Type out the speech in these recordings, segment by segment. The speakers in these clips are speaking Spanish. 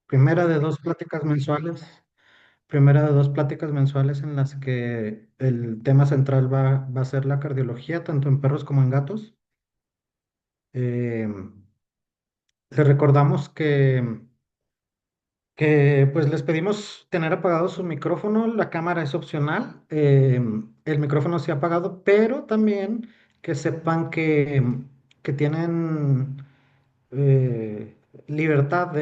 primera de dos pláticas mensuales, primera de dos pláticas mensuales en las que el tema central va a ser la cardiología, tanto en perros como en gatos. Eh, Les recordamos que pues les pedimos tener apagado su micrófono, la cámara es opcional, el micrófono se ha apagado, pero también que sepan que tienen libertad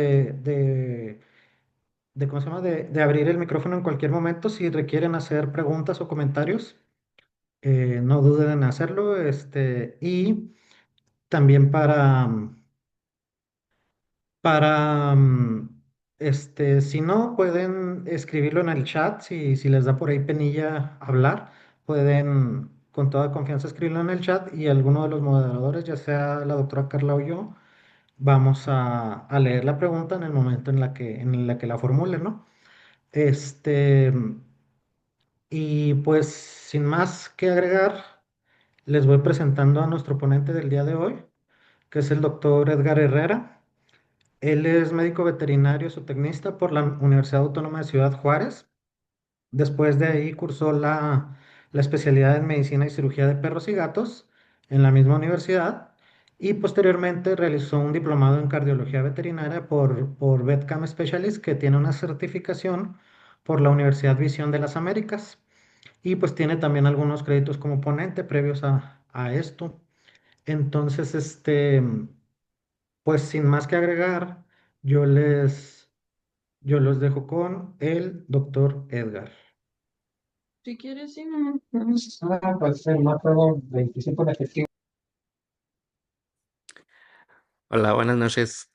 ¿cómo se llama? De abrir el micrófono en cualquier momento si requieren hacer preguntas o comentarios. No duden en hacerlo. Y también si no, pueden escribirlo en el chat. Si les da por ahí penilla hablar, pueden con toda confianza escribirlo en el chat y alguno de los moderadores, ya sea la doctora Carla o yo, vamos a leer la pregunta en el momento en la que la formulen, ¿no? Este, y pues sin más que agregar, les voy presentando a nuestro ponente del día de hoy, que es el doctor Edgar Herrera. Él es médico veterinario zootecnista por la Universidad Autónoma de Ciudad Juárez. Después de ahí cursó la especialidad en medicina y cirugía de perros y gatos en la misma universidad y posteriormente realizó un diplomado en cardiología veterinaria por VetCam Specialist, que tiene una certificación por la Universidad Visión de las Américas. Y pues tiene también algunos créditos como ponente previos a esto. Entonces, pues sin más que agregar, yo les, yo los dejo con el doctor Edgar. Si quieres, sí, no. Pues el método 25 de efectivo. Hola, buenas noches.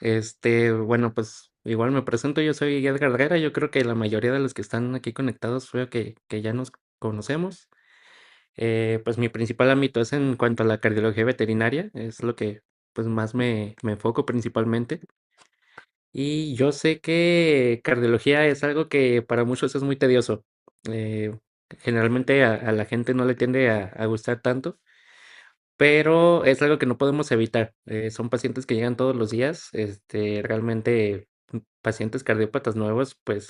Bueno, pues igual me presento, yo soy Edgar Herrera. Yo creo que la mayoría de los que están aquí conectados, veo que ya nos conocemos. Pues mi principal ámbito es en cuanto a la cardiología veterinaria, es lo que pues más me enfoco principalmente. Y yo sé que cardiología es algo que para muchos es muy tedioso. Eh, Generalmente a la gente no le tiende a gustar tanto, pero es algo que no podemos evitar. Son pacientes que llegan todos los días, realmente pacientes cardiópatas nuevos, pues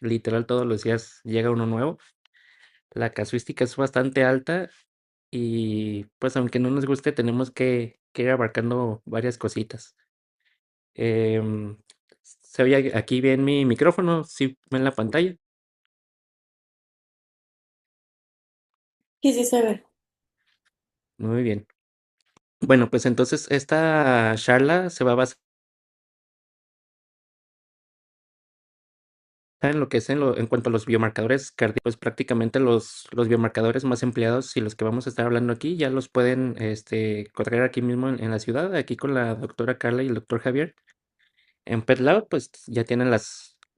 literal todos los días llega uno nuevo. La casuística es bastante alta y pues aunque no nos guste, tenemos que ir abarcando varias cositas. Em, ¿Se oye aquí bien mi micrófono? ¿Sí ven la pantalla? Sí, sí se ve. Muy bien. Bueno, pues entonces esta charla se va a basar en lo que es en cuanto a los biomarcadores cardíacos. Prácticamente los biomarcadores más empleados y los que vamos a estar hablando aquí ya los pueden correr aquí mismo en la ciudad, aquí con la doctora Carla y el doctor Javier. En PetLab, pues ya tienen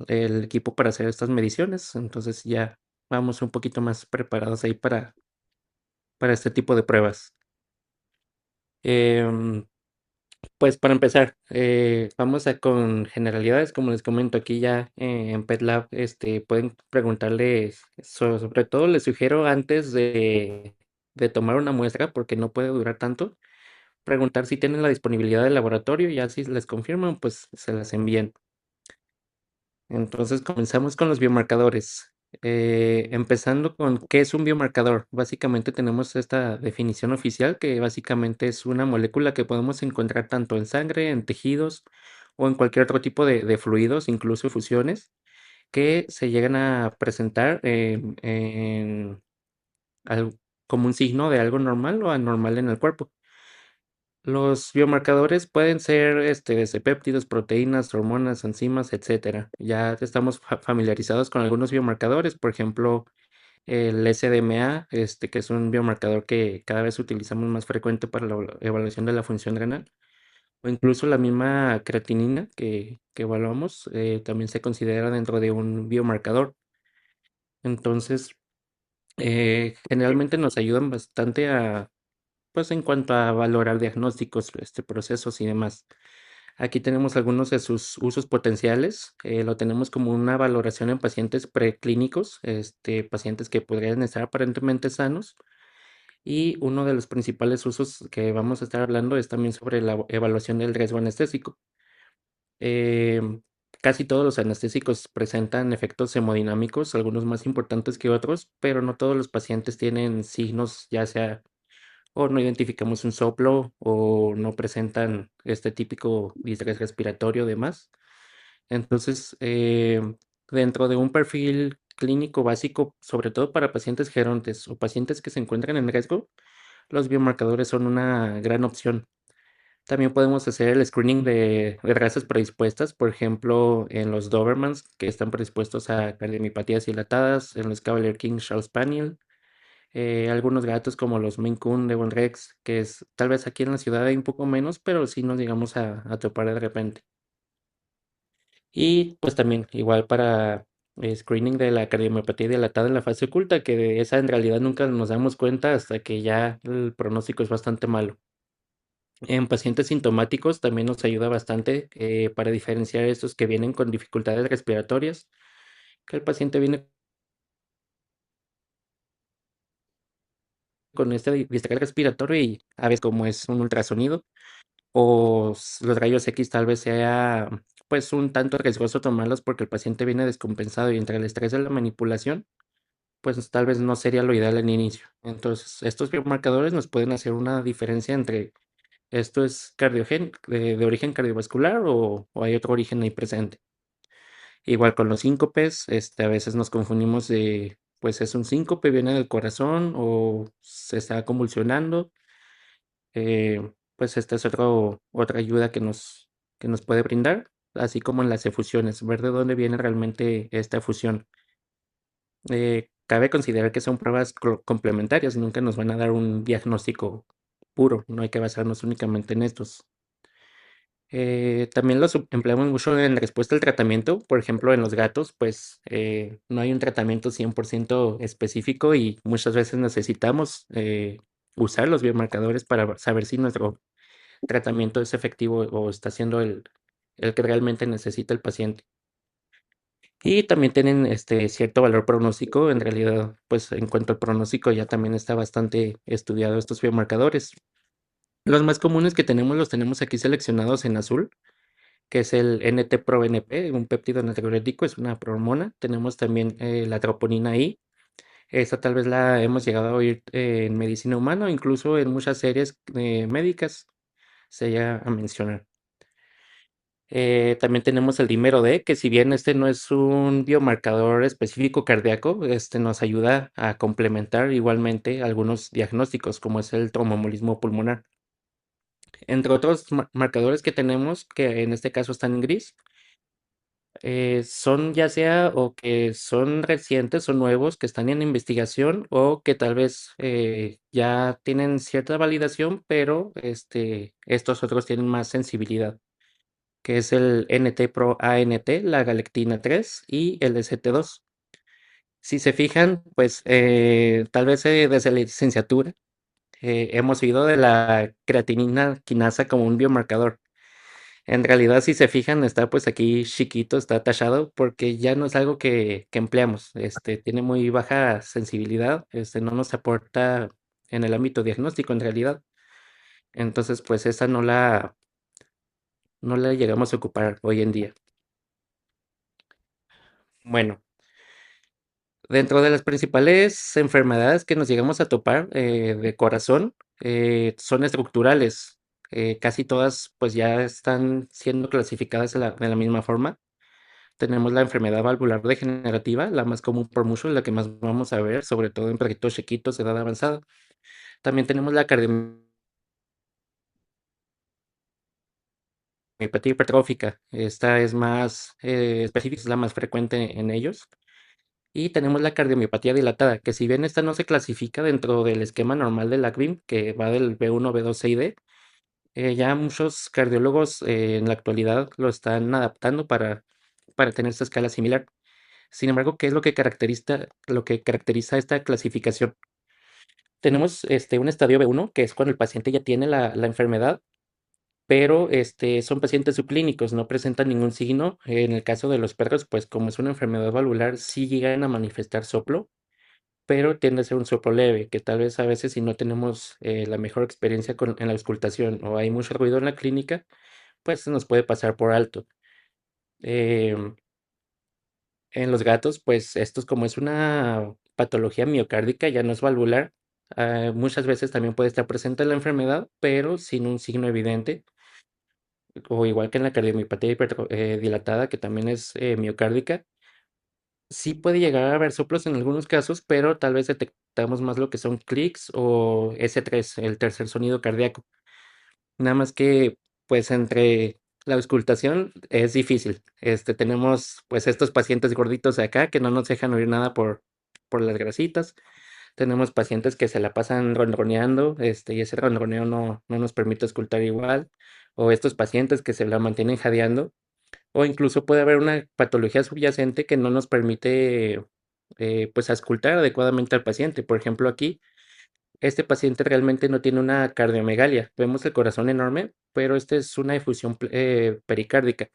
el equipo para hacer estas mediciones, entonces ya vamos un poquito más preparados ahí para este tipo de pruebas. Em, Pues para empezar, vamos a con generalidades, como les comento aquí ya en PetLab, pueden preguntarle, sobre todo les sugiero antes de tomar una muestra, porque no puede durar tanto, preguntar si tienen la disponibilidad del laboratorio, y ya si les confirman, pues se las envían. Entonces comenzamos con los biomarcadores. Empezando con qué es un biomarcador. Básicamente tenemos esta definición oficial que básicamente es una molécula que podemos encontrar tanto en sangre, en tejidos o en cualquier otro tipo de fluidos, incluso fusiones, que se llegan a presentar al- como un signo de algo normal o anormal en el cuerpo. Los biomarcadores pueden ser desde péptidos, proteínas, hormonas, enzimas, etcétera. Ya estamos familiarizados con algunos biomarcadores, por ejemplo, el SDMA, que es un biomarcador que cada vez utilizamos más frecuente para la evaluación de la función renal, o incluso la misma creatinina que evaluamos, también se considera dentro de un biomarcador. Entonces, generalmente nos ayudan bastante pues en cuanto a valorar diagnósticos, procesos y demás. Aquí tenemos algunos de sus usos potenciales. Lo tenemos como una valoración en pacientes preclínicos, pacientes que podrían estar aparentemente sanos. Y uno de los principales usos que vamos a estar hablando es también sobre la evaluación del riesgo anestésico. Em, casi todos los anestésicos presentan efectos hemodinámicos, algunos más importantes que otros, pero no todos los pacientes tienen signos, ya sea o no identificamos un soplo o no presentan este típico distrés respiratorio y demás. Entonces, dentro de un perfil clínico básico, sobre todo para pacientes gerontes o pacientes que se encuentran en riesgo, los biomarcadores son una gran opción. También podemos hacer el screening de razas predispuestas, por ejemplo, en los Dobermans que están predispuestos a cardiomiopatías dilatadas, en los Cavalier King Charles Spaniel, algunos gatos como los Maine Coon, Devon Rex, que es tal vez aquí en la ciudad hay un poco menos, pero sí nos llegamos a topar de repente. Y pues también igual para screening de la cardiomiopatia dilatada en la fase oculta, que de esa en realidad nunca nos damos cuenta hasta que ya el pronóstico es bastante malo. En pacientes sintomáticos también nos ayuda bastante para diferenciar estos que vienen con dificultades respiratorias, que el paciente viene con este distrés respiratorio y a veces como es un ultrasonido o los rayos X tal vez sea pues un tanto riesgoso tomarlos porque el paciente viene descompensado y entre el estrés de la manipulación pues tal vez no sería lo ideal al inicio. Entonces, estos biomarcadores nos pueden hacer una diferencia entre esto es de origen cardiovascular o hay otro origen ahí presente. Igual con los síncopes, a veces nos confundimos de, pues es un síncope, viene del corazón o se está convulsionando. Pues esta es otra ayuda que nos puede brindar, así como en las efusiones, ver de dónde viene realmente esta efusión. Cabe considerar que son pruebas complementarias, nunca nos van a dar un diagnóstico puro, no hay que basarnos únicamente en estos. También los empleamos mucho en respuesta al tratamiento, por ejemplo, en los gatos, pues no hay un tratamiento 100% específico y muchas veces necesitamos usar los biomarcadores para saber si nuestro tratamiento es efectivo o está siendo el que realmente necesita el paciente. Y también tienen cierto valor pronóstico. En realidad, pues en cuanto al pronóstico, ya también está bastante estudiado estos biomarcadores. Los más comunes que tenemos los tenemos aquí seleccionados en azul, que es el NT-proBNP, un péptido natriurético, es una prohormona. Tenemos también la troponina I. Esta tal vez la hemos llegado a oír en medicina humana o incluso en muchas series médicas se llega a mencionar. También tenemos el dímero D, que si bien este no es un biomarcador específico cardíaco, este nos ayuda a complementar igualmente algunos diagnósticos, como es el tromboembolismo pulmonar. Entre otros marcadores que tenemos, que en este caso están en gris, son ya sea o que son recientes o nuevos, que están en investigación o que tal vez ya tienen cierta validación, pero estos otros tienen más sensibilidad, que es el NT-proANT, la galectina 3 y el ST2. Si se fijan, pues tal vez desde la licenciatura hemos oído de la creatinina quinasa como un biomarcador. En realidad, si se fijan, está pues aquí chiquito, está tachado, porque ya no es algo que empleamos. Tiene muy baja sensibilidad, no nos aporta en el ámbito diagnóstico en realidad. Entonces, pues esa no la llegamos a ocupar hoy en día. Bueno, dentro de las principales enfermedades que nos llegamos a topar de corazón son estructurales. Casi todas pues ya están siendo clasificadas de la misma forma. Tenemos la enfermedad valvular degenerativa, la más común por mucho, la que más vamos a ver, sobre todo en perritos chiquitos de edad avanzada. También tenemos la cardiomiopatia hipertrófica. Esta es más específica, es la más frecuente en ellos. Y tenemos la cardiomiopatía dilatada, que si bien esta no se clasifica dentro del esquema normal del ACVIM, que va del B1, B2, C y D, ya muchos cardiólogos en la actualidad lo están adaptando para tener esta escala similar. Sin embargo, ¿qué es lo que caracteriza esta clasificación? Tenemos un estadio B1, que es cuando el paciente ya tiene la enfermedad, pero son pacientes subclínicos, no presentan ningún signo. En el caso de los perros, pues como es una enfermedad valvular, sí llegan a manifestar soplo, pero tiende a ser un soplo leve, que tal vez a veces si no tenemos la mejor experiencia en la auscultación o hay mucho ruido en la clínica, pues se nos puede pasar por alto. Em, en los gatos, pues esto es como es una patología miocárdica, ya no es valvular. Muchas veces también puede estar presente la enfermedad, pero sin un signo evidente, o igual que en la cardiomiopatía dilatada, que también es miocárdica. Sí puede llegar a haber soplos en algunos casos, pero tal vez detectamos más lo que son clics o S3, el tercer sonido cardíaco. Nada más que, pues, entre la auscultación es difícil. Tenemos, pues, estos pacientes gorditos de acá que no nos dejan oír nada por las grasitas. Tenemos pacientes que se la pasan ronroneando, y ese ronroneo no nos permite auscultar igual. O estos pacientes que se la mantienen jadeando. O incluso puede haber una patología subyacente que no nos permite, pues, auscultar adecuadamente al paciente. Por ejemplo, aquí este paciente realmente no tiene una cardiomegalia. Vemos el corazón enorme, pero esta es una efusión pericárdica.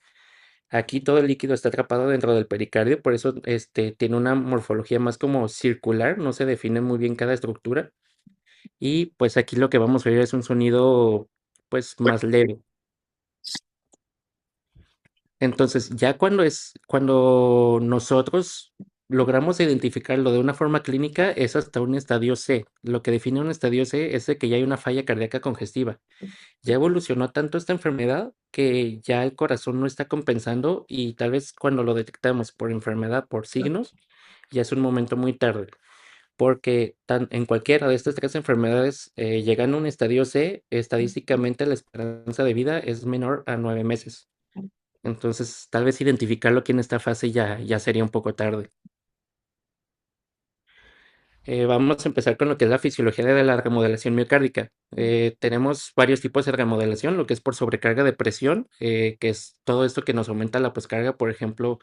Aquí todo el líquido está atrapado dentro del pericardio, por eso tiene una morfología más como circular, no se define muy bien cada estructura. Y pues aquí lo que vamos a oír es un sonido pues más leve. Entonces, ya cuando nosotros logramos identificarlo de una forma clínica, es hasta un estadio C. Lo que define un estadio C es de que ya hay una falla cardíaca congestiva. Ya evolucionó tanto esta enfermedad que ya el corazón no está compensando y tal vez cuando lo detectamos por enfermedad, por signos, ya es un momento muy tarde, porque en cualquiera de estas tres enfermedades, llegando a un estadio C, estadísticamente la esperanza de vida es menor a 9 meses. Entonces, tal vez identificarlo aquí en esta fase ya sería un poco tarde. Vamos a empezar con lo que es la fisiología de la remodelación miocárdica. Tenemos varios tipos de remodelación, lo que es por sobrecarga de presión, que es todo esto que nos aumenta la poscarga, por ejemplo,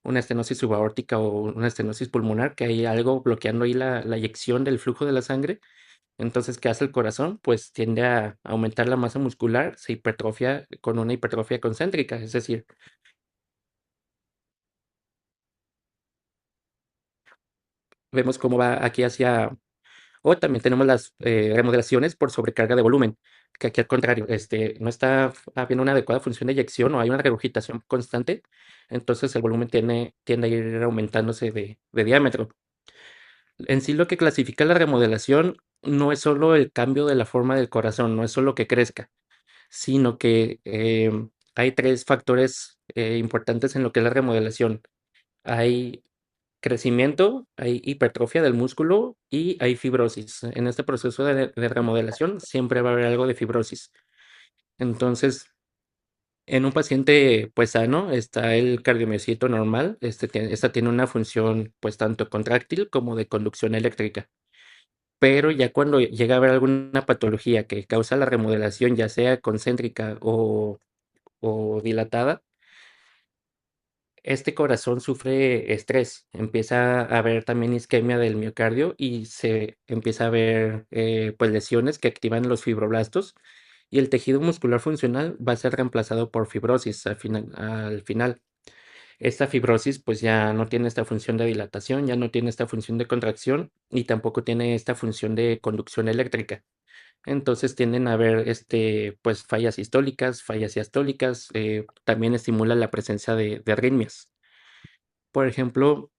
una estenosis subaórtica o una estenosis pulmonar, que hay algo bloqueando ahí la eyección del flujo de la sangre. Entonces, ¿qué hace el corazón? Pues tiende a aumentar la masa muscular, se hipertrofia con una hipertrofia concéntrica, es decir, vemos cómo va aquí hacia. O también tenemos las remodelaciones por sobrecarga de volumen, que aquí al contrario, no está habiendo una adecuada función de eyección o hay una regurgitación constante, entonces el volumen tiende a ir aumentándose de diámetro. En sí lo que clasifica la remodelación no es solo el cambio de la forma del corazón, no es solo que crezca, sino que hay tres factores importantes en lo que es la remodelación. Hay crecimiento, hay hipertrofia del músculo y hay fibrosis. En este proceso de remodelación siempre va a haber algo de fibrosis. Entonces, en un paciente pues sano está el cardiomiocito normal. Esta tiene una función pues tanto contráctil como de conducción eléctrica. Pero ya cuando llega a haber alguna patología que causa la remodelación, ya sea concéntrica o dilatada, este corazón sufre estrés, empieza a haber también isquemia del miocardio y se empieza a ver pues lesiones que activan los fibroblastos y el tejido muscular funcional va a ser reemplazado por fibrosis al final. Esta fibrosis pues ya no tiene esta función de dilatación, ya no tiene esta función de contracción y tampoco tiene esta función de conducción eléctrica. Entonces tienden a haber pues fallas sistólicas, fallas diastólicas, también estimula la presencia de arritmias. Por ejemplo,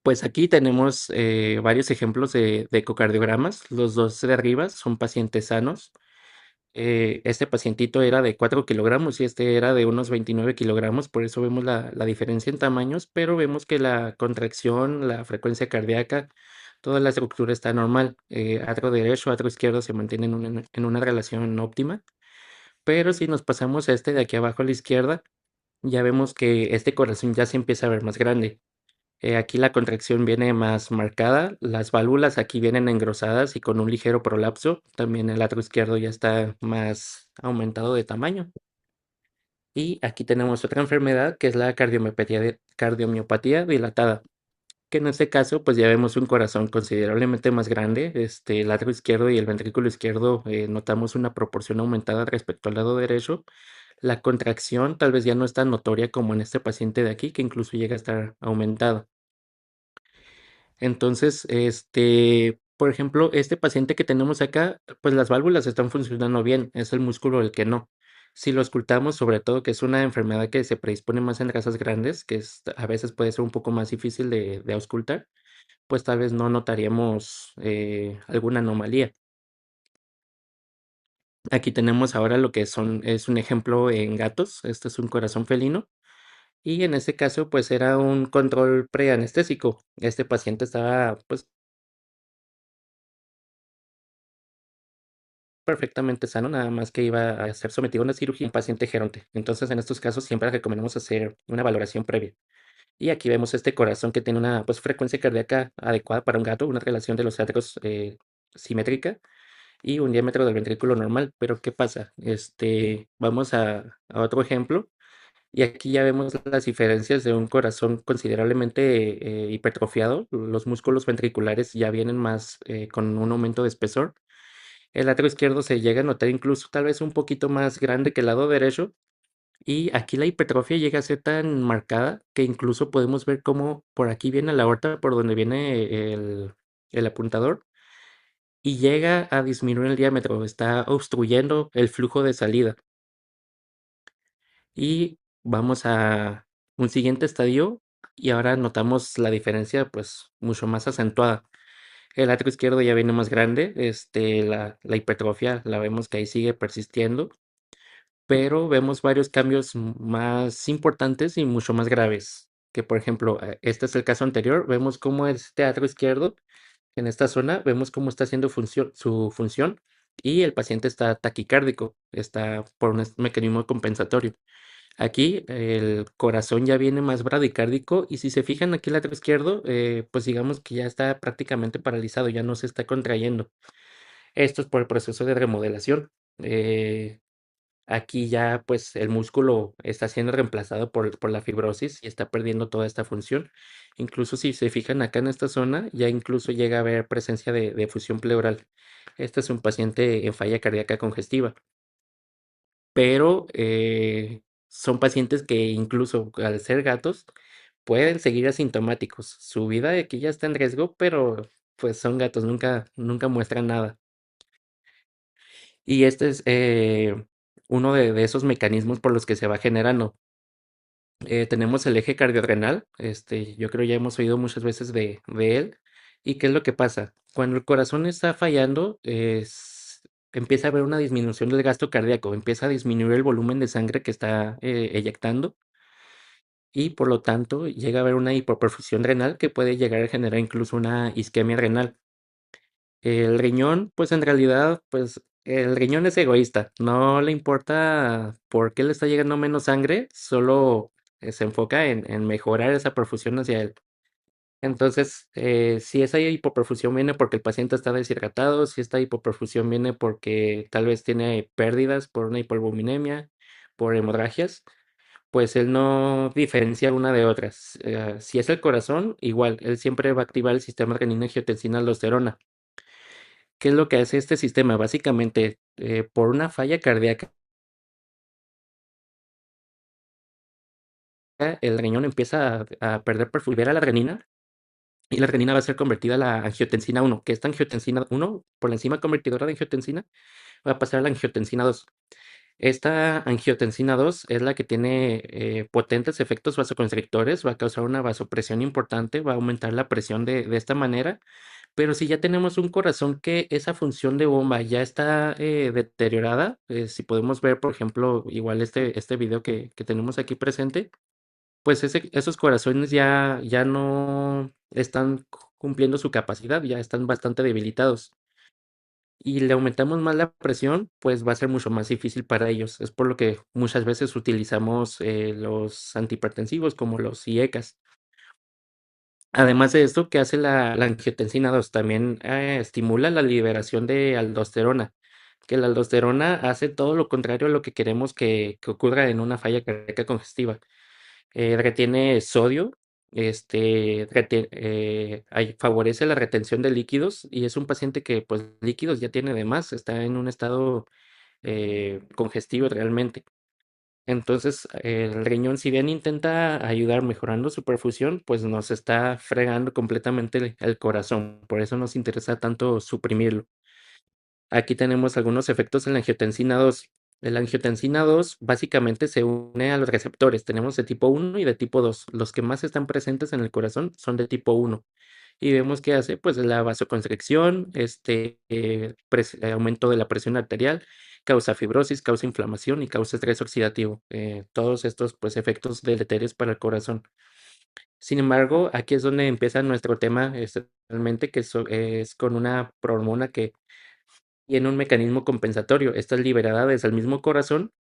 pues aquí tenemos varios ejemplos de ecocardiogramas. Los dos de arriba son pacientes sanos. Este pacientito era de 4 kilogramos y este era de unos 29 kilogramos, por eso vemos la diferencia en tamaños, pero vemos que la contracción, la frecuencia cardíaca, toda la estructura está normal. Atrio derecho, atrio izquierdo se mantienen en una relación óptima, pero si nos pasamos a este de aquí abajo a la izquierda, ya vemos que este corazón ya se empieza a ver más grande. Aquí la contracción viene más marcada, las válvulas aquí vienen engrosadas y con un ligero prolapso. También el atrio izquierdo ya está más aumentado de tamaño. Y aquí tenemos otra enfermedad que es la cardiomiopatía dilatada, que en este caso pues ya vemos un corazón considerablemente más grande. El atrio izquierdo y el ventrículo izquierdo notamos una proporción aumentada respecto al lado derecho. La contracción tal vez ya no es tan notoria como en este paciente de aquí, que incluso llega a estar aumentada. Entonces, por ejemplo, este paciente que tenemos acá, pues las válvulas están funcionando bien, es el músculo el que no. Si lo ocultamos, sobre todo que es una enfermedad que se predispone más en razas grandes, que a veces puede ser un poco más difícil de auscultar, pues tal vez no notaríamos alguna anomalía. Aquí tenemos ahora lo que es un ejemplo en gatos. Este es un corazón felino. Y en ese caso, pues era un control preanestésico. Este paciente estaba, pues, perfectamente sano, nada más que iba a ser sometido a una cirugía, un paciente geronte. Entonces, en estos casos siempre recomendamos hacer una valoración previa. Y aquí vemos este corazón que tiene una, pues, frecuencia cardíaca adecuada para un gato, una relación de los atrios simétrica y un diámetro del ventrículo normal. Pero ¿qué pasa? Vamos a otro ejemplo. Y aquí ya vemos las diferencias de un corazón considerablemente hipertrofiado. Los músculos ventriculares ya vienen más con un aumento de espesor. El atrio izquierdo se llega a notar incluso tal vez un poquito más grande que el lado derecho. Y aquí la hipertrofia llega a ser tan marcada que incluso podemos ver cómo por aquí viene la aorta, por donde viene el apuntador, y llega a disminuir el diámetro. Está obstruyendo el flujo de salida. Y vamos a un siguiente estadio y ahora notamos la diferencia pues mucho más acentuada. El atrio izquierdo ya viene más grande, la hipertrofia la vemos que ahí sigue persistiendo, pero vemos varios cambios más importantes y mucho más graves. Que por ejemplo, este es el caso anterior, vemos cómo este atrio izquierdo en esta zona, vemos cómo está haciendo su función y el paciente está taquicárdico, está por un mecanismo compensatorio. Aquí el corazón ya viene más bradicárdico y si se fijan aquí el lado izquierdo, pues digamos que ya está prácticamente paralizado, ya no se está contrayendo. Esto es por el proceso de remodelación. Eh, Aquí ya pues el músculo está siendo reemplazado por la fibrosis y está perdiendo toda esta función. Incluso si se fijan acá en esta zona, ya incluso llega a haber presencia de fusión pleural. Este es un paciente en falla cardíaca congestiva, pero son pacientes que incluso al ser gatos pueden seguir asintomáticos. Su vida aquí ya está en riesgo, pero pues son gatos, nunca muestran nada. Y este es uno de esos mecanismos por los que se va generando. Tenemos el eje cardiorrenal, yo creo ya hemos oído muchas veces de él. ¿Y qué es lo que pasa? Cuando el corazón está fallando, empieza a haber una disminución del gasto cardíaco, empieza a disminuir el volumen de sangre que está eyectando y por lo tanto llega a haber una hipoperfusión renal que puede llegar a generar incluso una isquemia renal. El riñón, pues en realidad, pues el riñón es egoísta, no le importa por qué le está llegando menos sangre, solo se enfoca en mejorar esa perfusión hacia él. Entonces, si esa hipoperfusión viene porque el paciente está deshidratado, si esta hipoperfusión viene porque tal vez tiene pérdidas por una hipoalbuminemia, por hemorragias, pues él no diferencia una de otras. Si es el corazón, igual, él siempre va a activar el sistema renina-angiotensina-aldosterona. ¿Qué es lo que hace este sistema? Básicamente, por una falla cardíaca, el riñón empieza a perder perfusión, libera la renina y la renina va a ser convertida a la angiotensina 1, que esta angiotensina 1, por la enzima convertidora de angiotensina, va a pasar a la angiotensina 2. Esta angiotensina 2 es la que tiene potentes efectos vasoconstrictores, va a causar una vasopresión importante, va a aumentar la presión de esta manera. Pero si ya tenemos un corazón que esa función de bomba ya está deteriorada, si podemos ver, por ejemplo, igual este video que tenemos aquí presente, pues esos corazones ya no están cumpliendo su capacidad, ya están bastante debilitados. Y le aumentamos más la presión, pues va a ser mucho más difícil para ellos. Es por lo que muchas veces utilizamos los antihipertensivos como los IECAS. Además de esto, ¿qué hace la angiotensina 2? También estimula la liberación de aldosterona, que la aldosterona hace todo lo contrario a lo que queremos que ocurra en una falla cardíaca congestiva. Retiene sodio, favorece la retención de líquidos y es un paciente que pues líquidos ya tiene de más, está en un estado congestivo realmente. Entonces, el riñón, si bien intenta ayudar mejorando su perfusión, pues nos está fregando completamente el corazón. Por eso nos interesa tanto suprimirlo. Aquí tenemos algunos efectos en la angiotensina 2. La angiotensina 2 básicamente se une a los receptores. Tenemos de tipo 1 y de tipo 2. Los que más están presentes en el corazón son de tipo 1. Y vemos que hace pues la vasoconstricción, aumento de la presión arterial, causa fibrosis, causa inflamación y causa estrés oxidativo. Todos estos pues efectos deleterios para el corazón. Sin embargo, aquí es donde empieza nuestro tema realmente, que es con una prohormona que tiene un mecanismo compensatorio. Esta es liberada desde el mismo corazón.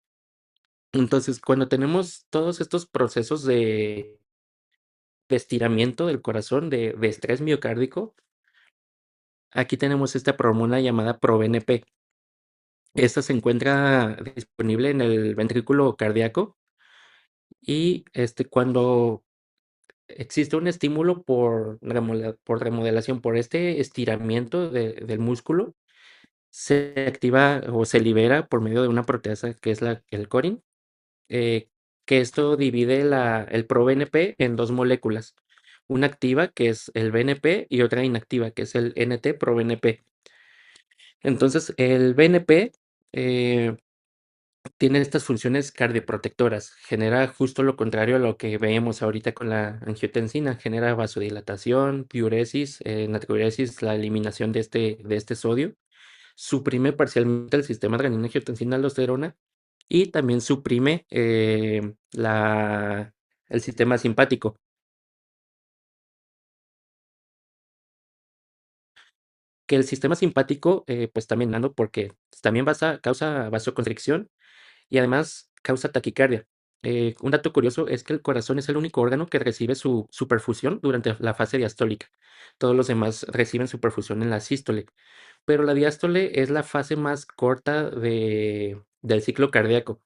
Entonces, cuando tenemos todos estos procesos de estiramiento del corazón, de estrés miocárdico, aquí tenemos esta prohormona llamada ProBNP. Esta se encuentra disponible en el ventrículo cardíaco y cuando existe un estímulo por remodelación, por este estiramiento del músculo, se activa o se libera por medio de una proteasa que es el corin, eh, que esto divide el proBNP en dos moléculas, una activa que es el BNP y otra inactiva que es el NT-proBNP. Entonces, el BNP tiene estas funciones cardioprotectoras, genera justo lo contrario a lo que vemos ahorita con la angiotensina, genera vasodilatación, diuresis, natriuresis, la eliminación de este sodio, suprime parcialmente el sistema adrenina-angiotensina-aldosterona y también suprime el sistema simpático. Que el sistema simpático, pues también dando porque también causa vasoconstricción y además causa taquicardia. Un dato curioso es que el corazón es el único órgano que recibe su perfusión durante la fase diastólica. Todos los demás reciben su perfusión en la sístole, pero la diástole es la fase más corta del ciclo cardíaco.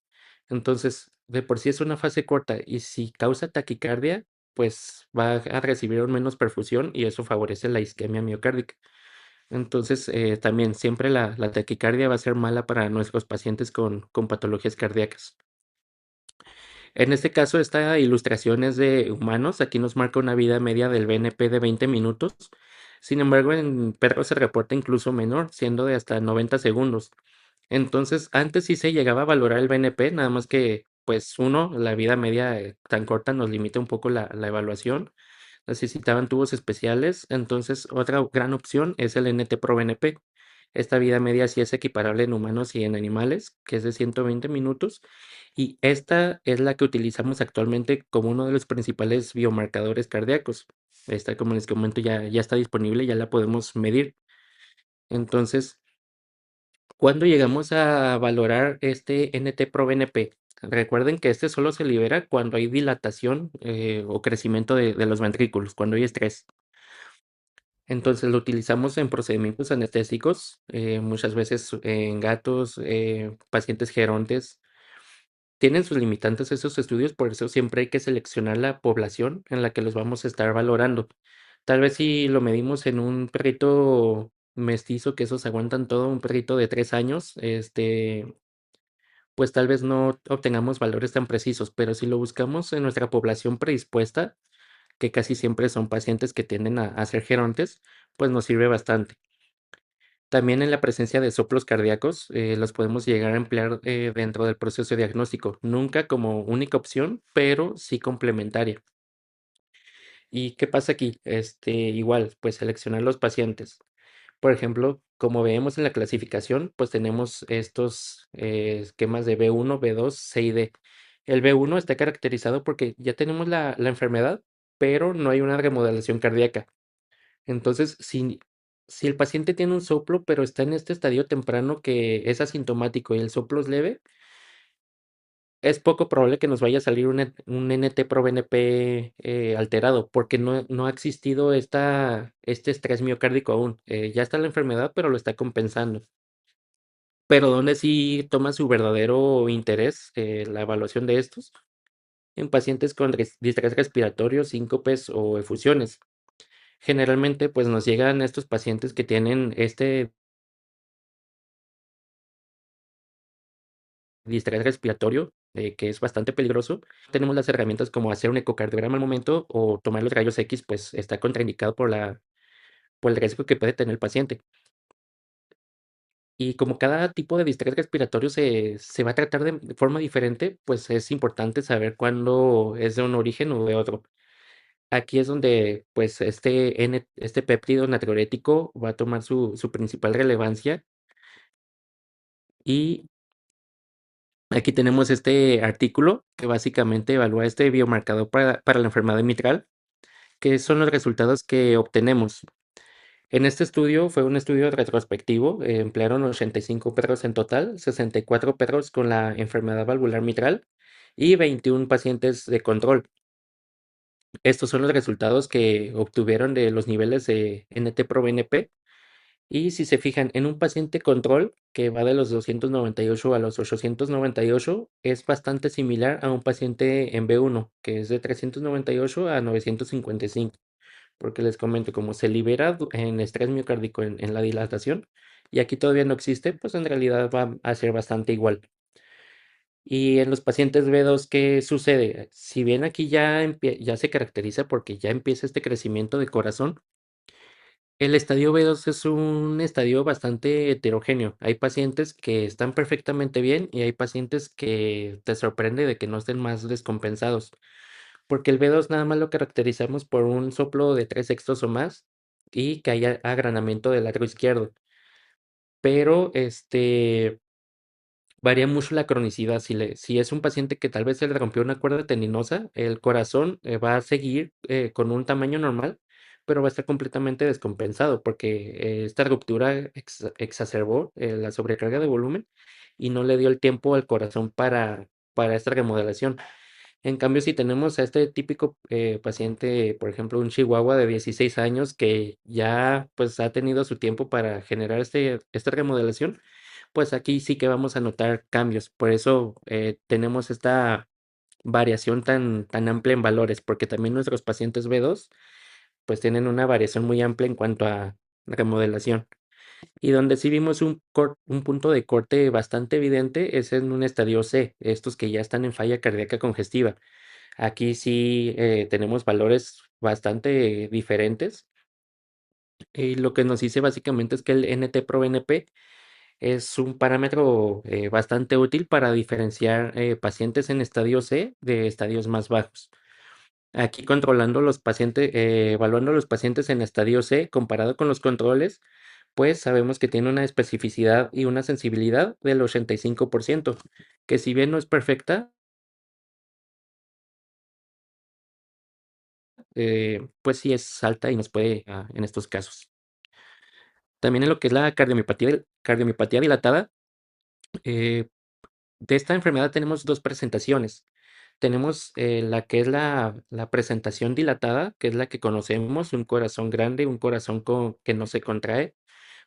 Entonces, de por sí es una fase corta y si causa taquicardia, pues va a recibir menos perfusión y eso favorece la isquemia miocárdica. Entonces, también siempre la taquicardia va a ser mala para nuestros pacientes con patologías cardíacas. En este caso, esta ilustración es de humanos. Aquí nos marca una vida media del BNP de 20 minutos. Sin embargo, en perros se reporta incluso menor, siendo de hasta 90 segundos. Entonces, antes sí se llegaba a valorar el BNP, nada más que, pues, la vida media tan corta nos limita un poco la evaluación. Necesitaban tubos especiales. Entonces, otra gran opción es el NT-proBNP. Esta vida media sí es equiparable en humanos y en animales, que es de 120 minutos. Y esta es la que utilizamos actualmente como uno de los principales biomarcadores cardíacos. Esta, como les comento, ya está disponible, ya la podemos medir. Entonces, ¿cuándo llegamos a valorar este NT-proBNP? Recuerden que este solo se libera cuando hay dilatación o crecimiento de los ventrículos, cuando hay estrés. Entonces lo utilizamos en procedimientos anestésicos, muchas veces en gatos, pacientes gerontes. Tienen sus limitantes esos estudios, por eso siempre hay que seleccionar la población en la que los vamos a estar valorando. Tal vez si lo medimos en un perrito mestizo, que esos aguantan todo, un perrito de 3 años, pues tal vez no obtengamos valores tan precisos, pero si lo buscamos en nuestra población predispuesta, que casi siempre son pacientes que tienden a ser gerontes, pues nos sirve bastante. También en la presencia de soplos cardíacos, los podemos llegar a emplear dentro del proceso diagnóstico, nunca como única opción, pero sí complementaria. ¿Y qué pasa aquí? Igual, pues seleccionar los pacientes. Por ejemplo, como vemos en la clasificación, pues tenemos estos esquemas de B1, B2, C y D. El B1 está caracterizado porque ya tenemos la enfermedad, pero no hay una remodelación cardíaca. Entonces, si el paciente tiene un soplo, pero está en este estadio temprano que es asintomático y el soplo es leve, es poco probable que nos vaya a salir un NT-proBNP alterado, porque no ha existido este estrés miocárdico aún. Ya está la enfermedad, pero lo está compensando. Pero donde sí toma su verdadero interés la evaluación de estos, en pacientes con distrés respiratorio, síncopes o efusiones. Generalmente, pues nos llegan estos pacientes que tienen este distrés respiratorio, que es bastante peligroso. Tenemos las herramientas como hacer un ecocardiograma al momento o tomar los rayos X, pues está contraindicado por el riesgo que puede tener el paciente. Y como cada tipo de distrés respiratorio se va a tratar de forma diferente, pues es importante saber cuándo es de un origen o de otro. Aquí es donde pues este péptido natriurético va a tomar su principal relevancia. Y aquí tenemos este artículo que básicamente evalúa este biomarcador para la enfermedad mitral, que son los resultados que obtenemos. En este estudio fue un estudio retrospectivo, emplearon 85 perros en total, 64 perros con la enfermedad valvular mitral y 21 pacientes de control. Estos son los resultados que obtuvieron de los niveles de NT-proBNP. Y si se fijan en un paciente control que va de los 298 a los 898, es bastante similar a un paciente en B1, que es de 398 a 955, porque les comento, como se libera en estrés miocárdico en la dilatación, y aquí todavía no existe, pues en realidad va a ser bastante igual. Y en los pacientes B2, ¿qué sucede? Si bien aquí ya se caracteriza porque ya empieza este crecimiento de corazón, el estadio B2 es un estadio bastante heterogéneo. Hay pacientes que están perfectamente bien y hay pacientes que te sorprende de que no estén más descompensados, porque el B2 nada más lo caracterizamos por un soplo de 3/6 o más y que haya agranamiento del atrio izquierdo. Pero varía mucho la cronicidad. Si es un paciente que tal vez se le rompió una cuerda tendinosa, el corazón va a seguir con un tamaño normal, pero va a estar completamente descompensado porque esta ruptura exacerbó la sobrecarga de volumen y no le dio el tiempo al corazón para esta remodelación. En cambio, si tenemos a este típico paciente, por ejemplo, un chihuahua de 16 años que ya pues ha tenido su tiempo para generar esta remodelación, pues aquí sí que vamos a notar cambios. Por eso tenemos esta variación tan amplia en valores, porque también nuestros pacientes B2 pues tienen una variación muy amplia en cuanto a remodelación. Y donde sí vimos un punto de corte bastante evidente es en un estadio C, estos que ya están en falla cardíaca congestiva. Aquí sí tenemos valores bastante diferentes. Y lo que nos dice básicamente es que el NT-proBNP es un parámetro bastante útil para diferenciar pacientes en estadio C de estadios más bajos. Aquí controlando los pacientes, evaluando los pacientes en estadio C comparado con los controles, pues sabemos que tiene una especificidad y una sensibilidad del 85%, que si bien no es perfecta, pues sí es alta y nos puede en estos casos. También en lo que es la cardiomiopatía dilatada, eh, de esta enfermedad tenemos dos presentaciones. Tenemos la que es la presentación dilatada, que es la que conocemos, un corazón grande, un corazón que no se contrae,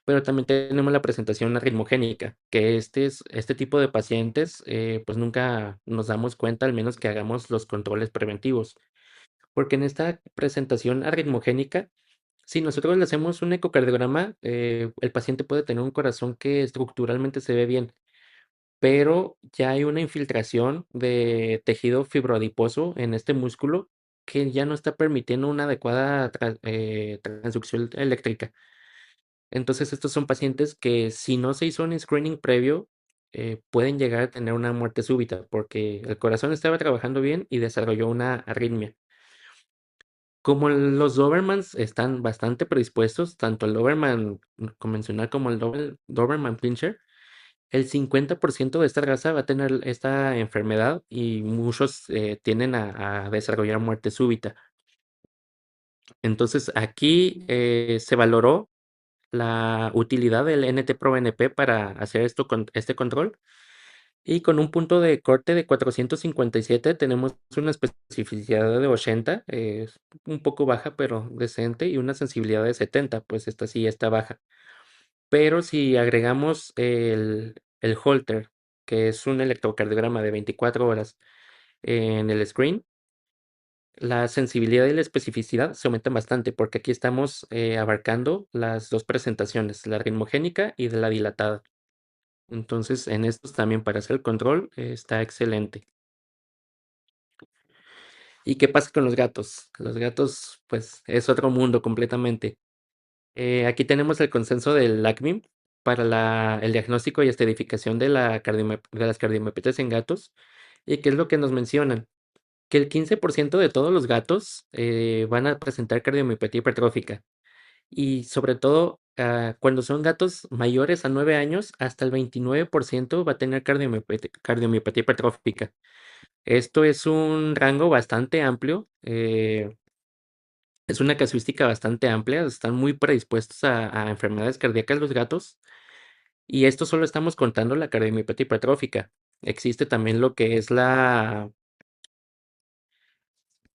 pero también tenemos la presentación arritmogénica, que este tipo de pacientes, pues nunca nos damos cuenta, al menos que hagamos los controles preventivos, porque en esta presentación arritmogénica, si nosotros le hacemos un ecocardiograma, el paciente puede tener un corazón que estructuralmente se ve bien, pero ya hay una infiltración de tejido fibroadiposo en este músculo que ya no está permitiendo una adecuada transducción eléctrica. Entonces, estos son pacientes que si no se hizo un screening previo, pueden llegar a tener una muerte súbita porque el corazón estaba trabajando bien y desarrolló una arritmia. Como los Dobermans están bastante predispuestos, tanto el Doberman convencional como el Doberman Pinscher, el 50% de esta raza va a tener esta enfermedad y muchos tienden a desarrollar muerte súbita. Entonces, aquí se valoró la utilidad del NT-proBNP para hacer este control. Y con un punto de corte de 457 tenemos una especificidad de 80, es un poco baja pero decente, y una sensibilidad de 70, pues esta sí está baja. Pero si agregamos el Holter, que es un electrocardiograma de 24 horas en el screen, la sensibilidad y la especificidad se aumentan bastante porque aquí estamos abarcando las dos presentaciones, la arritmogénica y de la dilatada. Entonces, en estos también para hacer el control está excelente. ¿Y qué pasa con los gatos? Los gatos, pues, es otro mundo completamente. Aquí tenemos el consenso del LACMIM, para el diagnóstico y estadificación de de las cardiomiopatías en gatos. ¿Y qué es lo que nos mencionan? Que el 15% de todos los gatos van a presentar cardiomiopatía hipertrófica. Y sobre todo, cuando son gatos mayores a 9 años, hasta el 29% va a tener cardiomiopatía hipertrófica. Esto es un rango bastante amplio, es una casuística bastante amplia, están muy predispuestos a enfermedades cardíacas los gatos. Y esto solo estamos contando la cardiomiopatía hipertrófica. Existe también lo que es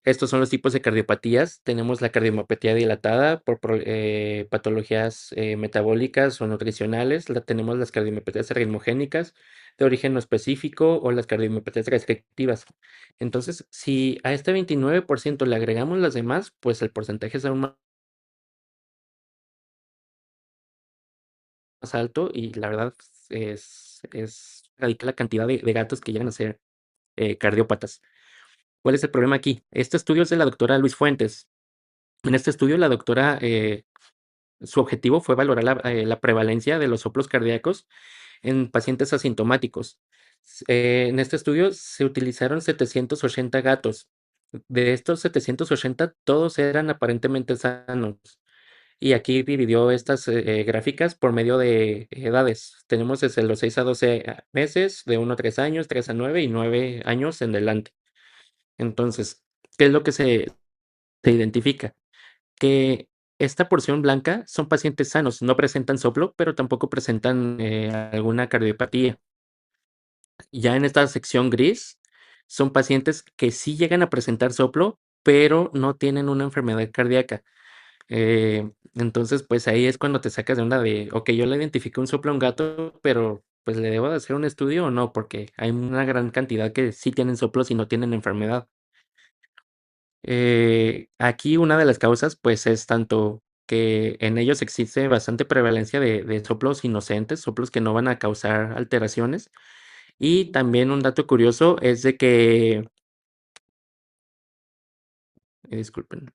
estos son los tipos de cardiopatías. Tenemos la cardiomiopatía dilatada por patologías metabólicas o nutricionales. Tenemos las cardiomiopatías arritmogénicas de origen no específico o las cardiomiopatías restrictivas. Entonces, si a este 29% le agregamos las demás, pues el porcentaje es aún más alto y la verdad es radical la cantidad de gatos que llegan a ser cardiópatas. ¿Cuál es el problema aquí? Este estudio es de la doctora Luis Fuentes. En este estudio, la doctora, su objetivo fue valorar la prevalencia de los soplos cardíacos en pacientes asintomáticos. En este estudio se utilizaron 780 gatos. De estos 780, todos eran aparentemente sanos. Y aquí dividió estas gráficas por medio de edades. Tenemos desde los 6 a 12 meses, de 1 a 3 años, 3 a 9 y 9 años en adelante. Entonces, ¿qué es lo que se identifica? Que esta porción blanca son pacientes sanos, no presentan soplo, pero tampoco presentan alguna cardiopatía. Ya en esta sección gris son pacientes que sí llegan a presentar soplo, pero no tienen una enfermedad cardíaca. Entonces, pues ahí es cuando te sacas de onda de, ok, yo le identifiqué un soplo a un gato, pero pues le debo de hacer un estudio o no, porque hay una gran cantidad que sí tienen soplos y no tienen enfermedad. Aquí una de las causas, pues, es tanto que en ellos existe bastante prevalencia de soplos inocentes, soplos que no van a causar alteraciones. Y también un dato curioso es de que, disculpen,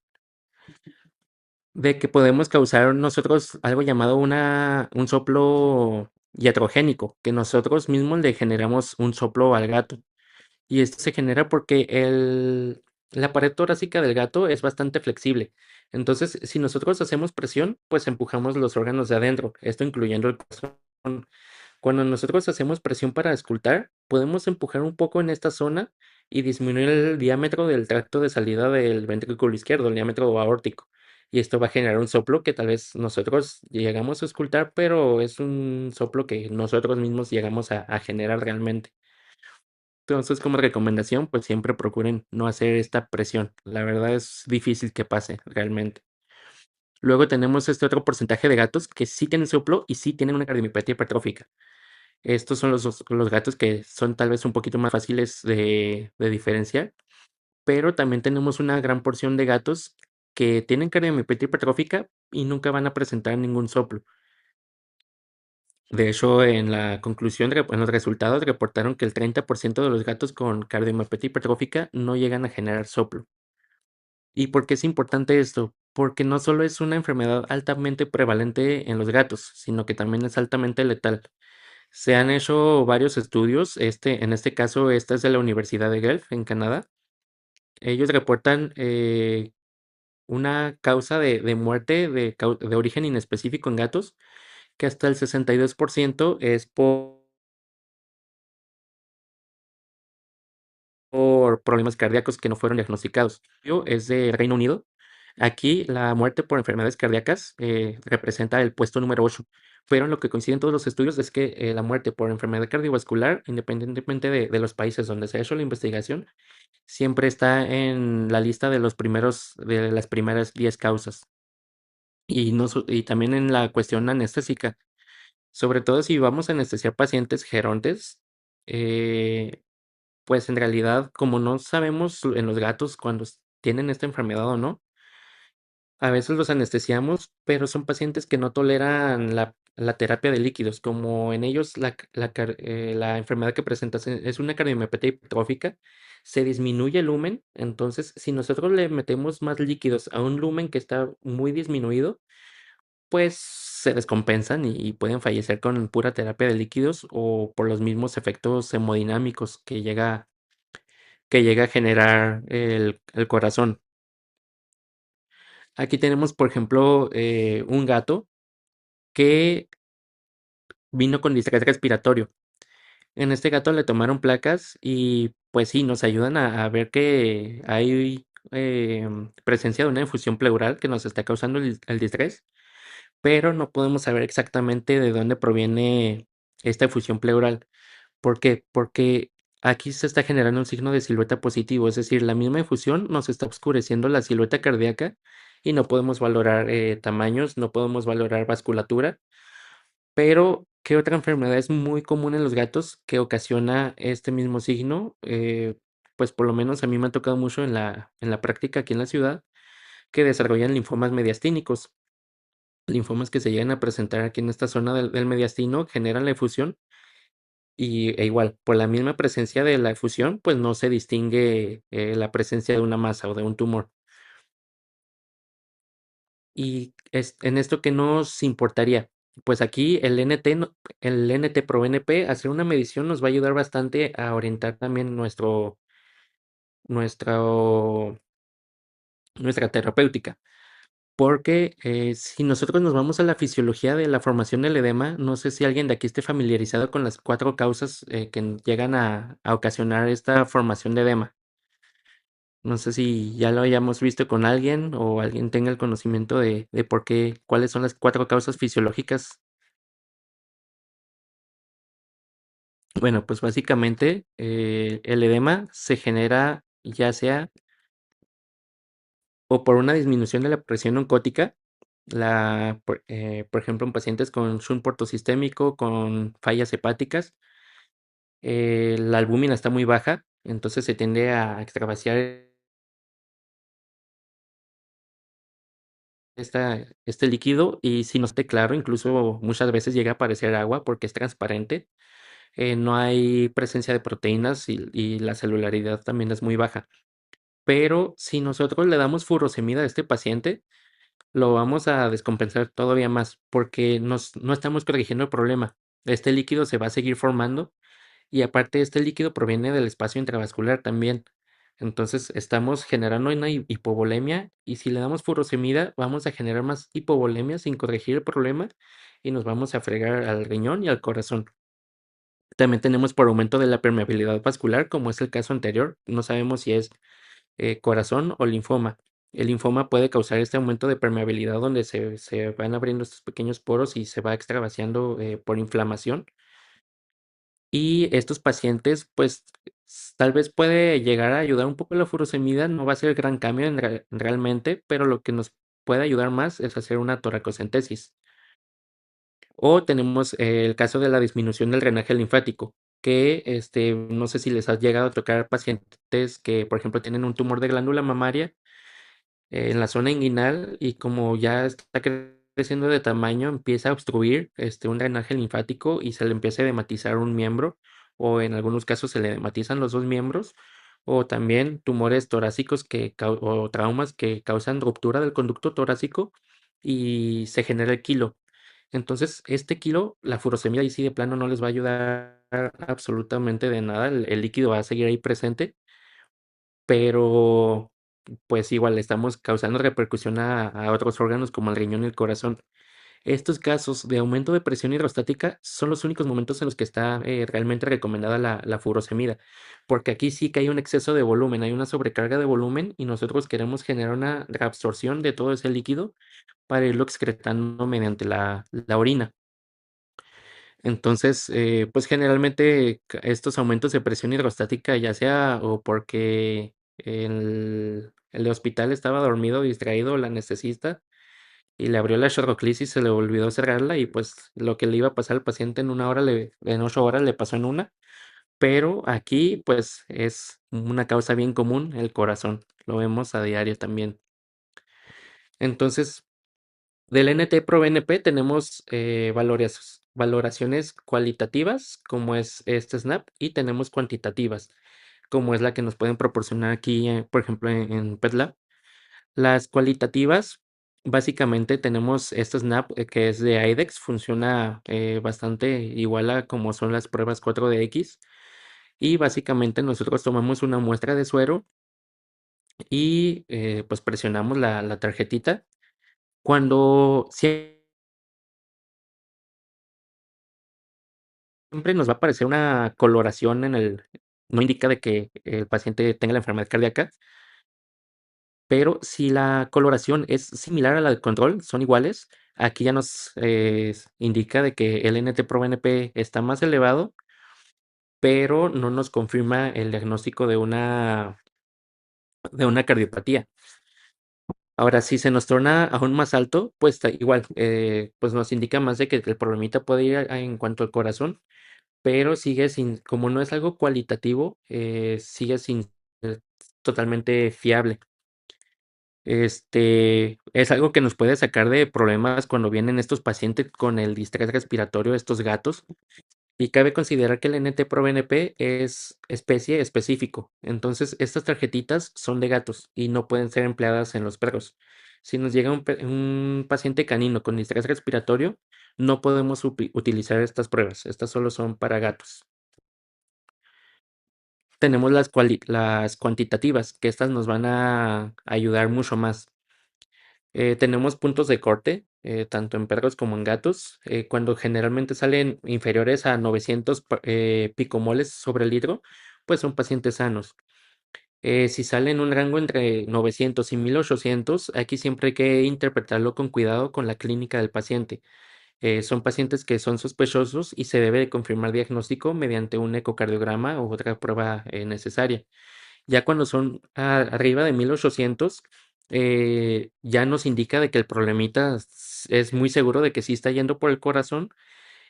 de que podemos causar nosotros algo llamado un soplo iatrogénico, que nosotros mismos le generamos un soplo al gato. Y esto se genera porque la pared torácica del gato es bastante flexible. Entonces, si nosotros hacemos presión, pues empujamos los órganos de adentro, esto incluyendo el corazón. Cuando nosotros hacemos presión para escultar, podemos empujar un poco en esta zona y disminuir el diámetro del tracto de salida del ventrículo izquierdo, el diámetro aórtico. Y esto va a generar un soplo que tal vez nosotros llegamos a escultar, pero es un soplo que nosotros mismos llegamos a generar realmente. Entonces, como recomendación, pues siempre procuren no hacer esta presión. La verdad es difícil que pase realmente. Luego tenemos este otro porcentaje de gatos que sí tienen soplo y sí tienen una cardiomiopatía hipertrófica. Estos son los gatos que son tal vez un poquito más fáciles de diferenciar, pero también tenemos una gran porción de gatos que tienen cardiomiopatía hipertrófica y nunca van a presentar ningún soplo. De hecho, en la conclusión, en los resultados reportaron que el 30% de los gatos con cardiomiopatia hipertrófica no llegan a generar soplo. ¿Y por qué es importante esto? Porque no solo es una enfermedad altamente prevalente en los gatos, sino que también es altamente letal. Se han hecho varios estudios, en este caso, esta es de la Universidad de Guelph, en Canadá. Ellos reportan una causa de muerte de origen inespecífico en gatos, que hasta el 62% es por problemas cardíacos que no fueron diagnosticados. Es de Reino Unido. Aquí la muerte por enfermedades cardíacas representa el puesto número 8, pero lo que coinciden todos los estudios es que la muerte por enfermedad cardiovascular, independientemente de los países donde se ha hecho la investigación, siempre está en la lista de las primeras 10 causas. Y, y también en la cuestión anestésica, sobre todo si vamos a anestesiar pacientes gerontes, eh, pues en realidad, como no sabemos en los gatos cuando tienen esta enfermedad o no, a veces los anestesiamos, pero son pacientes que no toleran la terapia de líquidos. Como en ellos la enfermedad que presentas es una cardiomiopatía hipertrófica, se disminuye el lumen. Entonces, si nosotros le metemos más líquidos a un lumen que está muy disminuido, pues se descompensan y pueden fallecer con pura terapia de líquidos o por los mismos efectos hemodinámicos que llega a generar el corazón. Aquí tenemos, por ejemplo, un gato que vino con distrés respiratorio. En este gato le tomaron placas y pues sí, nos ayudan a ver que hay presencia de una infusión pleural que nos está causando el distrés, pero no podemos saber exactamente de dónde proviene esta efusión pleural. ¿Por qué? Porque aquí se está generando un signo de silueta positivo, es decir, la misma infusión nos está oscureciendo la silueta cardíaca y no podemos valorar tamaños, no podemos valorar vasculatura. Pero, ¿qué otra enfermedad es muy común en los gatos que ocasiona este mismo signo? Pues por lo menos a mí me ha tocado mucho en la práctica aquí en la ciudad que desarrollan linfomas mediastínicos. Linfomas que se llegan a presentar aquí en esta zona del mediastino generan la efusión e igual, por la misma presencia de la efusión, pues no se distingue la presencia de una masa o de un tumor. Y en esto, ¿qué nos importaría? Pues aquí el NT pro NP, hacer una medición nos va a ayudar bastante a orientar también nuestro, nuestra terapéutica. Porque si nosotros nos vamos a la fisiología de la formación del edema, no sé si alguien de aquí esté familiarizado con las cuatro causas que llegan a ocasionar esta formación de edema. No sé si ya lo hayamos visto con alguien o alguien tenga el conocimiento de por qué, cuáles son las cuatro causas fisiológicas. Bueno, pues básicamente el edema se genera ya sea o por una disminución de la presión oncótica, por ejemplo, en pacientes con Shunt portosistémico, con fallas hepáticas, la albúmina está muy baja, entonces se tiende a extravasar este líquido y si no esté claro, incluso muchas veces llega a aparecer agua porque es transparente. No hay presencia de proteínas y la celularidad también es muy baja. Pero si nosotros le damos furosemida a este paciente, lo vamos a descompensar todavía más porque no estamos corrigiendo el problema. Este líquido se va a seguir formando y aparte este líquido proviene del espacio intravascular también. Entonces estamos generando una hipovolemia y si le damos furosemida vamos a generar más hipovolemia sin corregir el problema y nos vamos a fregar al riñón y al corazón. También tenemos por aumento de la permeabilidad vascular, como es el caso anterior. No sabemos si es corazón o linfoma. El linfoma puede causar este aumento de permeabilidad donde se van abriendo estos pequeños poros y se va extravaciando por inflamación. Y estos pacientes, pues tal vez puede llegar a ayudar un poco la furosemida, no va a ser el gran cambio realmente, pero lo que nos puede ayudar más es hacer una toracocentesis. O tenemos el caso de la disminución del drenaje linfático, que no sé si les ha llegado a tocar pacientes que, por ejemplo, tienen un tumor de glándula mamaria en la zona inguinal y como ya está creciendo de tamaño, empieza a obstruir un drenaje linfático y se le empieza a edematizar un miembro o en algunos casos se le edematizan los dos miembros o también tumores torácicos o traumas que causan ruptura del conducto torácico y se genera el quilo. Entonces, este kilo, la furosemida ahí sí de plano no les va a ayudar absolutamente de nada, el líquido va a seguir ahí presente, pero pues igual le estamos causando repercusión a otros órganos como el riñón y el corazón. Estos casos de aumento de presión hidrostática son los únicos momentos en los que está realmente recomendada la furosemida, porque aquí sí que hay un exceso de volumen, hay una sobrecarga de volumen y nosotros queremos generar una reabsorción de todo ese líquido para irlo excretando mediante la orina. Entonces, pues generalmente estos aumentos de presión hidrostática, ya sea o porque el hospital estaba dormido, distraído, el anestesista, y le abrió la shortclisis, se le olvidó cerrarla y pues lo que le iba a pasar al paciente en una hora, en 8 horas le pasó en una. Pero aquí pues es una causa bien común, el corazón. Lo vemos a diario también. Entonces, del NT-proBNP tenemos valoraciones cualitativas, como es este SNAP, y tenemos cuantitativas, como es la que nos pueden proporcionar aquí, por ejemplo, en PetLab. Las cualitativas básicamente tenemos este SNAP que es de IDEXX, funciona bastante igual a como son las pruebas 4DX. Y básicamente nosotros tomamos una muestra de suero y pues presionamos la tarjetita. Cuando siempre nos va a aparecer una coloración no indica de que el paciente tenga la enfermedad cardíaca, pero si la coloración es similar a la del control, son iguales, aquí ya nos indica de que el NT-proBNP está más elevado, pero no nos confirma el diagnóstico de una cardiopatía. Ahora, si se nos torna aún más alto, pues igual, pues nos indica más de que el problemita puede ir en cuanto al corazón, pero sigue sin, como no es algo cualitativo, sigue sin ser totalmente fiable. Es algo que nos puede sacar de problemas cuando vienen estos pacientes con el distrés respiratorio, estos gatos. Y cabe considerar que el NT-proBNP es especie específico. Entonces, estas tarjetitas son de gatos y no pueden ser empleadas en los perros. Si nos llega un paciente canino con distrés respiratorio, no podemos utilizar estas pruebas. Estas solo son para gatos. Tenemos las cuantitativas, que estas nos van a ayudar mucho más. Tenemos puntos de corte, tanto en perros como en gatos. Cuando generalmente salen inferiores a 900 picomoles sobre el litro, pues son pacientes sanos. Si sale en un rango entre 900 y 1800, aquí siempre hay que interpretarlo con cuidado con la clínica del paciente. Son pacientes que son sospechosos y se debe de confirmar diagnóstico mediante un ecocardiograma o otra prueba necesaria. Ya cuando son arriba de 1800, ya nos indica de que el problemita es muy seguro de que sí está yendo por el corazón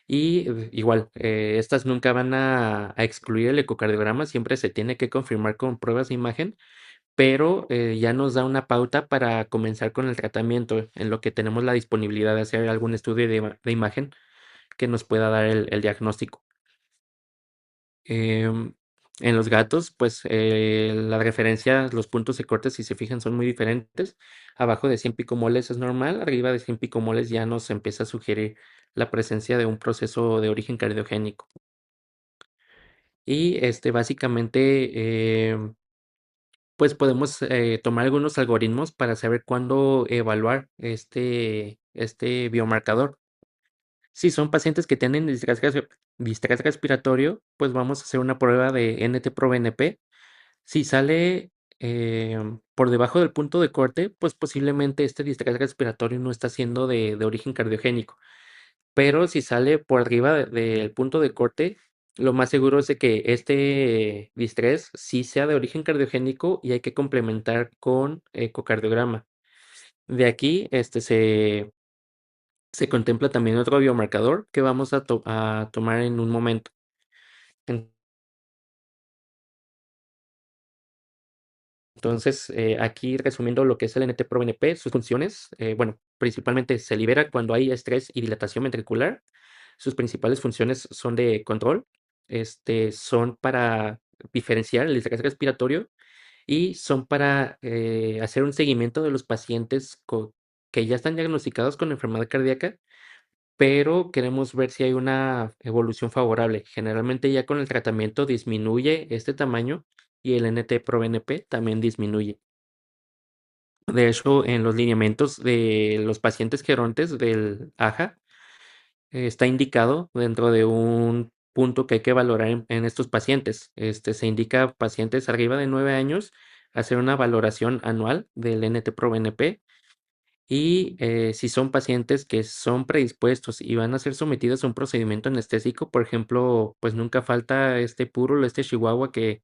y igual, estas nunca van a excluir el ecocardiograma, siempre se tiene que confirmar con pruebas de imagen, pero ya nos da una pauta para comenzar con el tratamiento, en lo que tenemos la disponibilidad de hacer algún estudio de imagen que nos pueda dar el diagnóstico. Em, en los gatos, pues la referencia, los puntos de corte, si se fijan, son muy diferentes. Abajo de 100 picomoles es normal, arriba de 100 picomoles ya nos empieza a sugerir la presencia de un proceso de origen cardiogénico. Y básicamente, pues podemos tomar algunos algoritmos para saber cuándo evaluar este biomarcador. Si son pacientes que tienen distrés respiratorio, pues vamos a hacer una prueba de NT-proBNP. Si sale por debajo del punto de corte, pues posiblemente este distrés respiratorio no está siendo de origen cardiogénico. Pero si sale por arriba del punto de corte, lo más seguro es de que este distrés sí sea de origen cardiogénico y hay que complementar con ecocardiograma. De aquí se contempla también otro biomarcador que vamos a tomar en un momento. Entonces, aquí resumiendo lo que es el NT-proBNP, sus funciones, bueno, principalmente se libera cuando hay estrés y dilatación ventricular. Sus principales funciones son de control, son para diferenciar el estrés respiratorio y son para hacer un seguimiento de los pacientes que ya están diagnosticados con enfermedad cardíaca, pero queremos ver si hay una evolución favorable. Generalmente ya con el tratamiento disminuye este tamaño y el NT-proBNP también disminuye. De hecho, en los lineamientos de los pacientes gerontes del AJA, está indicado dentro de un punto que hay que valorar en estos pacientes. Se indica pacientes arriba de 9 años hacer una valoración anual del NT-proBNP y si son pacientes que son predispuestos y van a ser sometidos a un procedimiento anestésico, por ejemplo, pues nunca falta este puro, este chihuahua que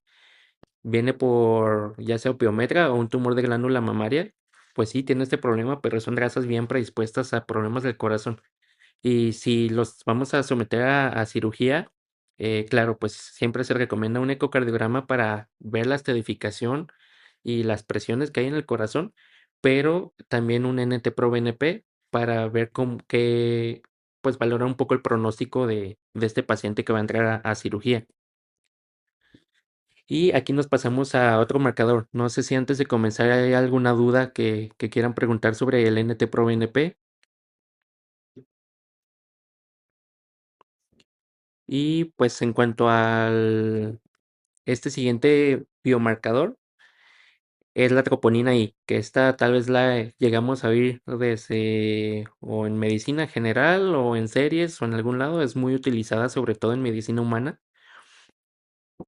viene por ya sea opiometra o un tumor de glándula mamaria, pues sí tiene este problema, pero son grasas bien predispuestas a problemas del corazón. Y si los vamos a someter a cirugía, claro, pues siempre se recomienda un ecocardiograma para ver la estadificación y las presiones que hay en el corazón, pero también un NT-proBNP para ver pues valorar un poco el pronóstico de este paciente que va a entrar a cirugía. Y aquí nos pasamos a otro marcador. No sé si antes de comenzar hay alguna duda que quieran preguntar sobre el NT-proBNP. Y pues en cuanto al este siguiente biomarcador, es la troponina I, que esta tal vez la llegamos a oír desde o en medicina general o en series o en algún lado. Es muy utilizada sobre todo en medicina humana.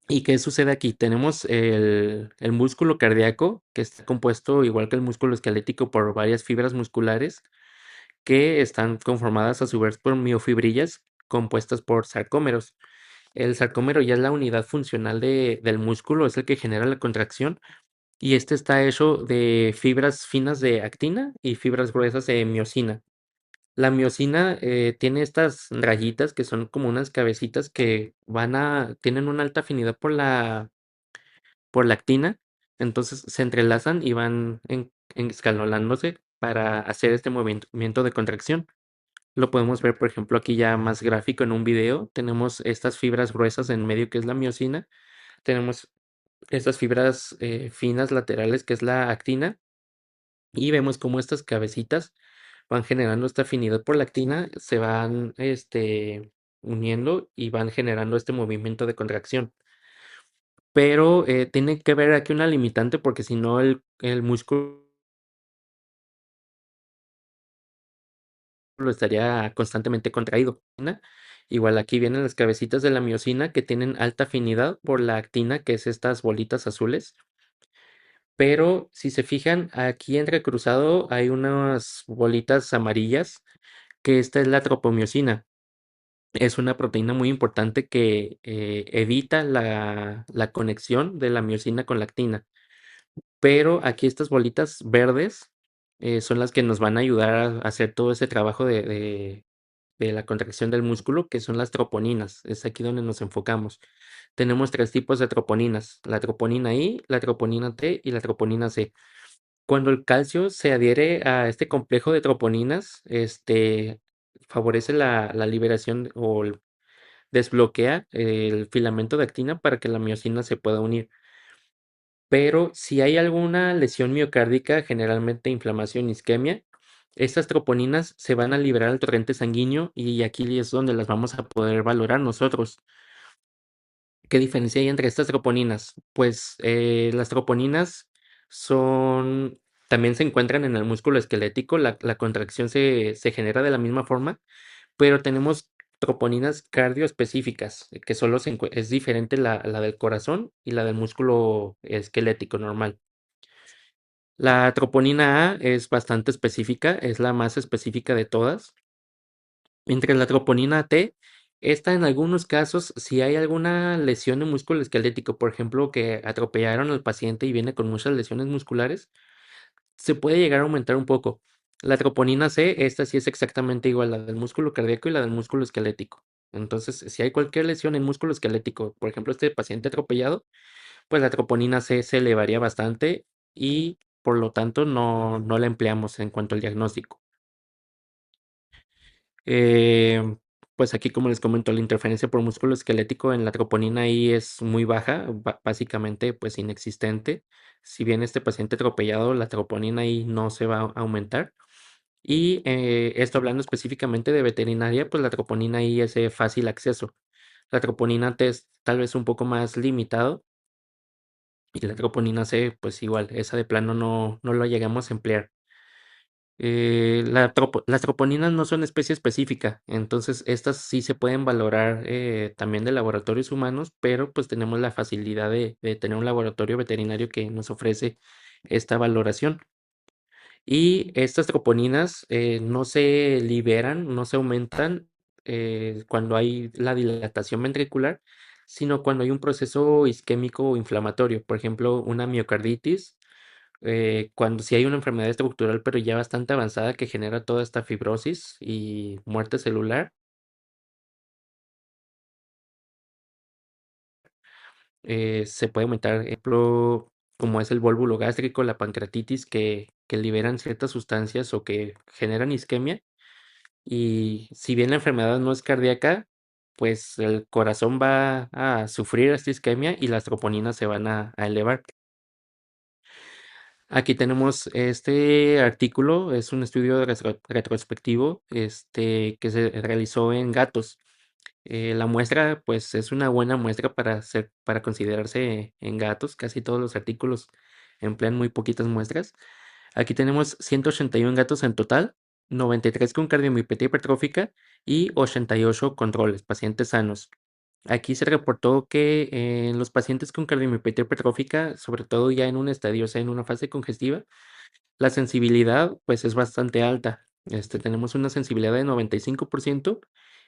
¿Y qué sucede aquí? Tenemos el músculo cardíaco, que está compuesto igual que el músculo esquelético por varias fibras musculares que están conformadas a su vez por miofibrillas compuestas por sarcómeros. El sarcómero ya es la unidad funcional del músculo, es el que genera la contracción y este está hecho de fibras finas de actina y fibras gruesas de miosina. La miosina tiene estas rayitas que son como unas cabecitas que tienen una alta afinidad por la actina, entonces se entrelazan y van escalonándose para hacer este movimiento de contracción. Lo podemos ver, por ejemplo, aquí ya más gráfico en un video. Tenemos estas fibras gruesas en medio que es la miosina. Tenemos estas fibras finas laterales que es la actina. Y vemos cómo estas cabecitas van generando esta afinidad por la actina, se van uniendo y van generando este movimiento de contracción. Pero tiene que ver aquí una limitante porque si no el músculo estaría constantemente contraído, ¿no? Igual aquí vienen las cabecitas de la miosina que tienen alta afinidad por la actina, que es estas bolitas azules. Pero si se fijan, aquí entrecruzado hay unas bolitas amarillas, que esta es la tropomiosina. Es una proteína muy importante que evita la conexión de la miosina con la actina. Pero aquí estas bolitas verdes son las que nos van a ayudar a hacer todo ese trabajo de la contracción del músculo, que son las troponinas. Es aquí donde nos enfocamos. Tenemos tres tipos de troponinas: la troponina I, la troponina T y la troponina C. Cuando el calcio se adhiere a este complejo de troponinas, favorece la liberación o desbloquea el filamento de actina para que la miosina se pueda unir. Pero si hay alguna lesión miocárdica, generalmente inflamación, isquemia, estas troponinas se van a liberar al torrente sanguíneo y aquí es donde las vamos a poder valorar nosotros. ¿Qué diferencia hay entre estas troponinas? Pues las troponinas también se encuentran en el músculo esquelético, la contracción se genera de la misma forma, pero tenemos troponinas cardioespecíficas, que es diferente la del corazón y la del músculo esquelético normal. La troponina A es bastante específica, es la más específica de todas. Mientras la troponina T, esta en algunos casos, si hay alguna lesión en músculo esquelético, por ejemplo, que atropellaron al paciente y viene con muchas lesiones musculares, se puede llegar a aumentar un poco. La troponina C, esta sí es exactamente igual a la del músculo cardíaco y la del músculo esquelético. Entonces, si hay cualquier lesión en músculo esquelético, por ejemplo, este paciente atropellado, pues la troponina C se elevaría bastante y por lo tanto no la empleamos en cuanto al diagnóstico. Eh, pues aquí, como les comento, la interferencia por músculo esquelético en la troponina I es muy baja, básicamente pues inexistente. Si bien este paciente atropellado, la troponina I no se va a aumentar. Y esto hablando específicamente de veterinaria, pues la troponina I es de fácil acceso. La troponina T es tal vez un poco más limitado y la troponina C, pues igual, esa de plano no lo llegamos a emplear. Las troponinas no son especie específica, entonces estas sí se pueden valorar también de laboratorios humanos, pero pues tenemos la facilidad de tener un laboratorio veterinario que nos ofrece esta valoración. Y estas troponinas no se liberan, no se aumentan cuando hay la dilatación ventricular, sino cuando hay un proceso isquémico o inflamatorio, por ejemplo, una miocarditis, cuando si hay una enfermedad estructural, pero ya bastante avanzada que genera toda esta fibrosis y muerte celular, se puede aumentar, por ejemplo, como es el vólvulo gástrico, la pancreatitis, que liberan ciertas sustancias o que generan isquemia. Y si bien la enfermedad no es cardíaca, pues el corazón va a sufrir esta isquemia y las troponinas se van a elevar. Aquí tenemos este artículo, es un estudio retrospectivo que se realizó en gatos. La muestra, pues, es una buena muestra para considerarse en gatos. Casi todos los artículos emplean muy poquitas muestras. Aquí tenemos 181 gatos en total, 93 con cardiomiopatía hipertrófica y 88 controles, pacientes sanos. Aquí se reportó que en los pacientes con cardiomiopatía hipertrófica, sobre todo ya en un estadio, o sea, en una fase congestiva, la sensibilidad, pues, es bastante alta. Tenemos una sensibilidad de 95%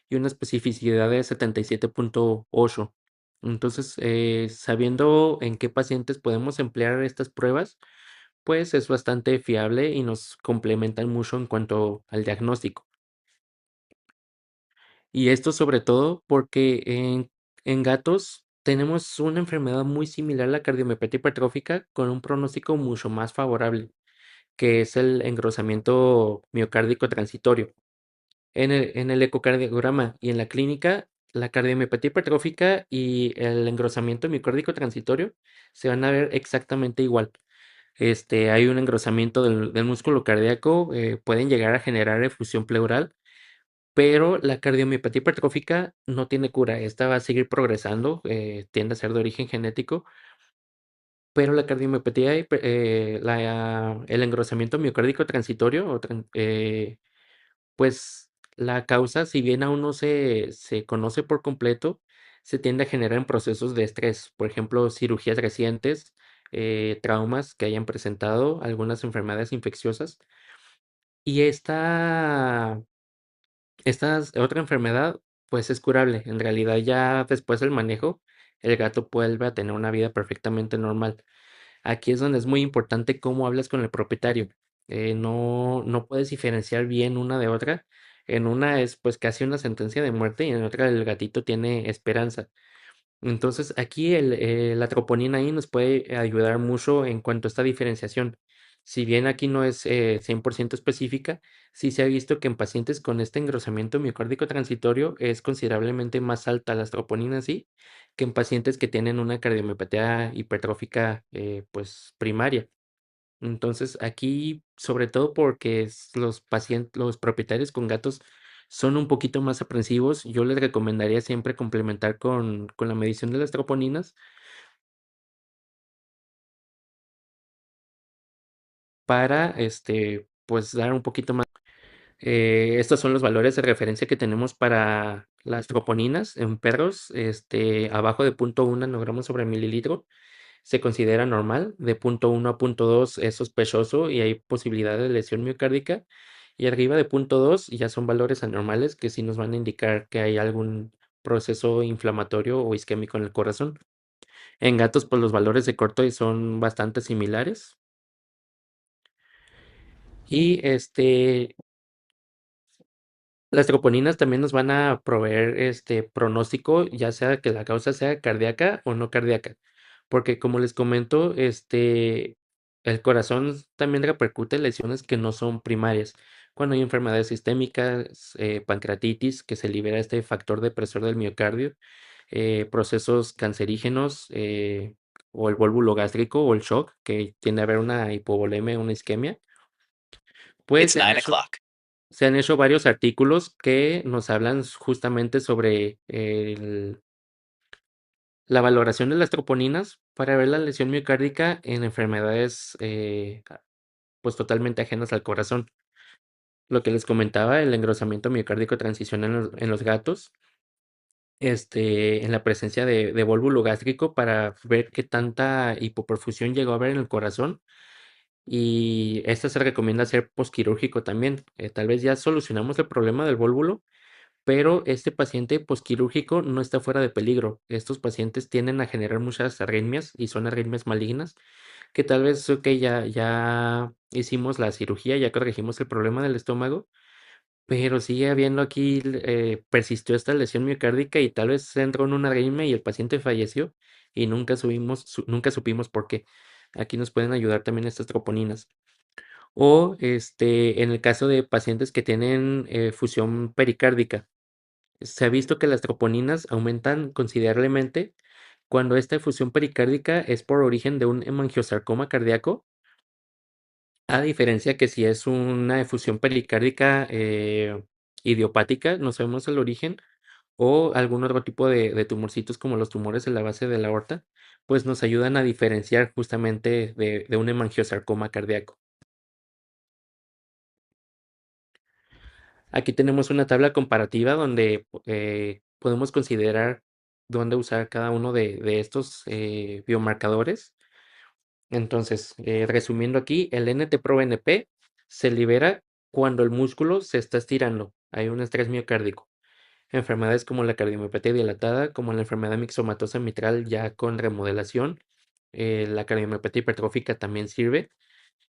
y una especificidad de 77.8. Entonces, sabiendo en qué pacientes podemos emplear estas pruebas, pues es bastante fiable y nos complementan mucho en cuanto al diagnóstico. Y esto sobre todo porque en gatos tenemos una enfermedad muy similar a la cardiomiopatia hipertrófica con un pronóstico mucho más favorable, que es el engrosamiento miocárdico transitorio. En el ecocardiograma y en la clínica, la cardiomiopatía hipertrófica y el engrosamiento miocárdico transitorio se van a ver exactamente igual. Hay un engrosamiento del músculo cardíaco, pueden llegar a generar efusión pleural, pero la cardiomiopatía hipertrófica no tiene cura. Esta va a seguir progresando, tiende a ser de origen genético, pero la cardiomiopatía, el engrosamiento miocárdico transitorio, pues la causa, si bien aún no se conoce por completo, se tiende a generar en procesos de estrés, por ejemplo, cirugías recientes, traumas que hayan presentado, algunas enfermedades infecciosas. Y esta otra enfermedad, pues es curable. En realidad ya después del manejo, el gato vuelve a tener una vida perfectamente normal. Aquí es donde es muy importante cómo hablas con el propietario. No puedes diferenciar bien una de otra. En una es pues casi una sentencia de muerte y en otra el gatito tiene esperanza. Entonces aquí la troponina ahí nos puede ayudar mucho en cuanto a esta diferenciación. Si bien aquí no es 100% específica, sí se ha visto que en pacientes con este engrosamiento miocárdico transitorio es considerablemente más alta la troponina sí que en pacientes que tienen una cardiomiopatía hipertrófica pues primaria. Entonces aquí, sobre todo porque los pacientes, los propietarios con gatos son un poquito más aprensivos, yo les recomendaría siempre complementar con la medición de las troponinas para, pues dar un poquito más. Estos son los valores de referencia que tenemos para las troponinas en perros, abajo de 0.1 nanogramos sobre mililitro se considera normal, de 0.1 a 0.2 es sospechoso y hay posibilidad de lesión miocárdica, y arriba de 0.2 ya son valores anormales que sí nos van a indicar que hay algún proceso inflamatorio o isquémico en el corazón. En gatos, pues los valores de cortoid son bastante similares. Y las troponinas también nos van a proveer este pronóstico, ya sea que la causa sea cardíaca o no cardíaca, porque como les comento, el corazón también repercute en lesiones que no son primarias. Cuando hay enfermedades sistémicas, pancreatitis, que se libera este factor depresor del miocardio, procesos cancerígenos, o el volvulo gástrico o el shock, que tiende a haber una hipovolemia, una isquemia, pues se han hecho varios artículos que nos hablan justamente sobre la valoración de las troponinas para ver la lesión miocárdica en enfermedades pues totalmente ajenas al corazón. Lo que les comentaba, el engrosamiento miocárdico transicional en los gatos, en la presencia de volvulo gástrico para ver qué tanta hipoperfusión llegó a haber en el corazón. Y esto se recomienda hacer posquirúrgico también. Tal vez ya solucionamos el problema del volvulo, pero este paciente posquirúrgico no está fuera de peligro. Estos pacientes tienden a generar muchas arritmias y son arritmias malignas que tal vez, ok, ya hicimos la cirugía, ya corregimos el problema del estómago, pero sigue habiendo aquí, persistió esta lesión miocárdica y tal vez se entró en una arritmia y el paciente falleció y nunca supimos por qué. Aquí nos pueden ayudar también estas troponinas. O en el caso de pacientes que tienen fusión pericárdica. Se ha visto que las troponinas aumentan considerablemente cuando esta efusión pericárdica es por origen de un hemangiosarcoma cardíaco, a diferencia que si es una efusión pericárdica idiopática, no sabemos el origen, o algún otro tipo de tumorcitos como los tumores en la base de la aorta, pues nos ayudan a diferenciar justamente de un hemangiosarcoma cardíaco. Aquí tenemos una tabla comparativa donde podemos considerar dónde usar cada uno de estos biomarcadores. Entonces, resumiendo aquí, el NT-proBNP se libera cuando el músculo se está estirando. Hay un estrés miocárdico. Enfermedades como la cardiomiopatía dilatada, como la enfermedad mixomatosa mitral ya con remodelación, la cardiomiopatía hipertrófica también sirve.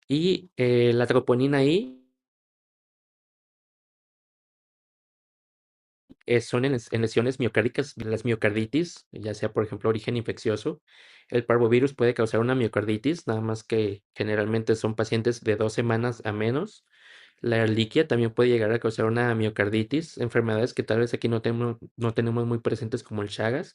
Y la troponina I son en lesiones miocárdicas, las miocarditis, ya sea por ejemplo origen infeccioso. El parvovirus puede causar una miocarditis, nada más que generalmente son pacientes de 2 semanas a menos. La Ehrlichia también puede llegar a causar una miocarditis, enfermedades que tal vez aquí no tenemos muy presentes como el Chagas.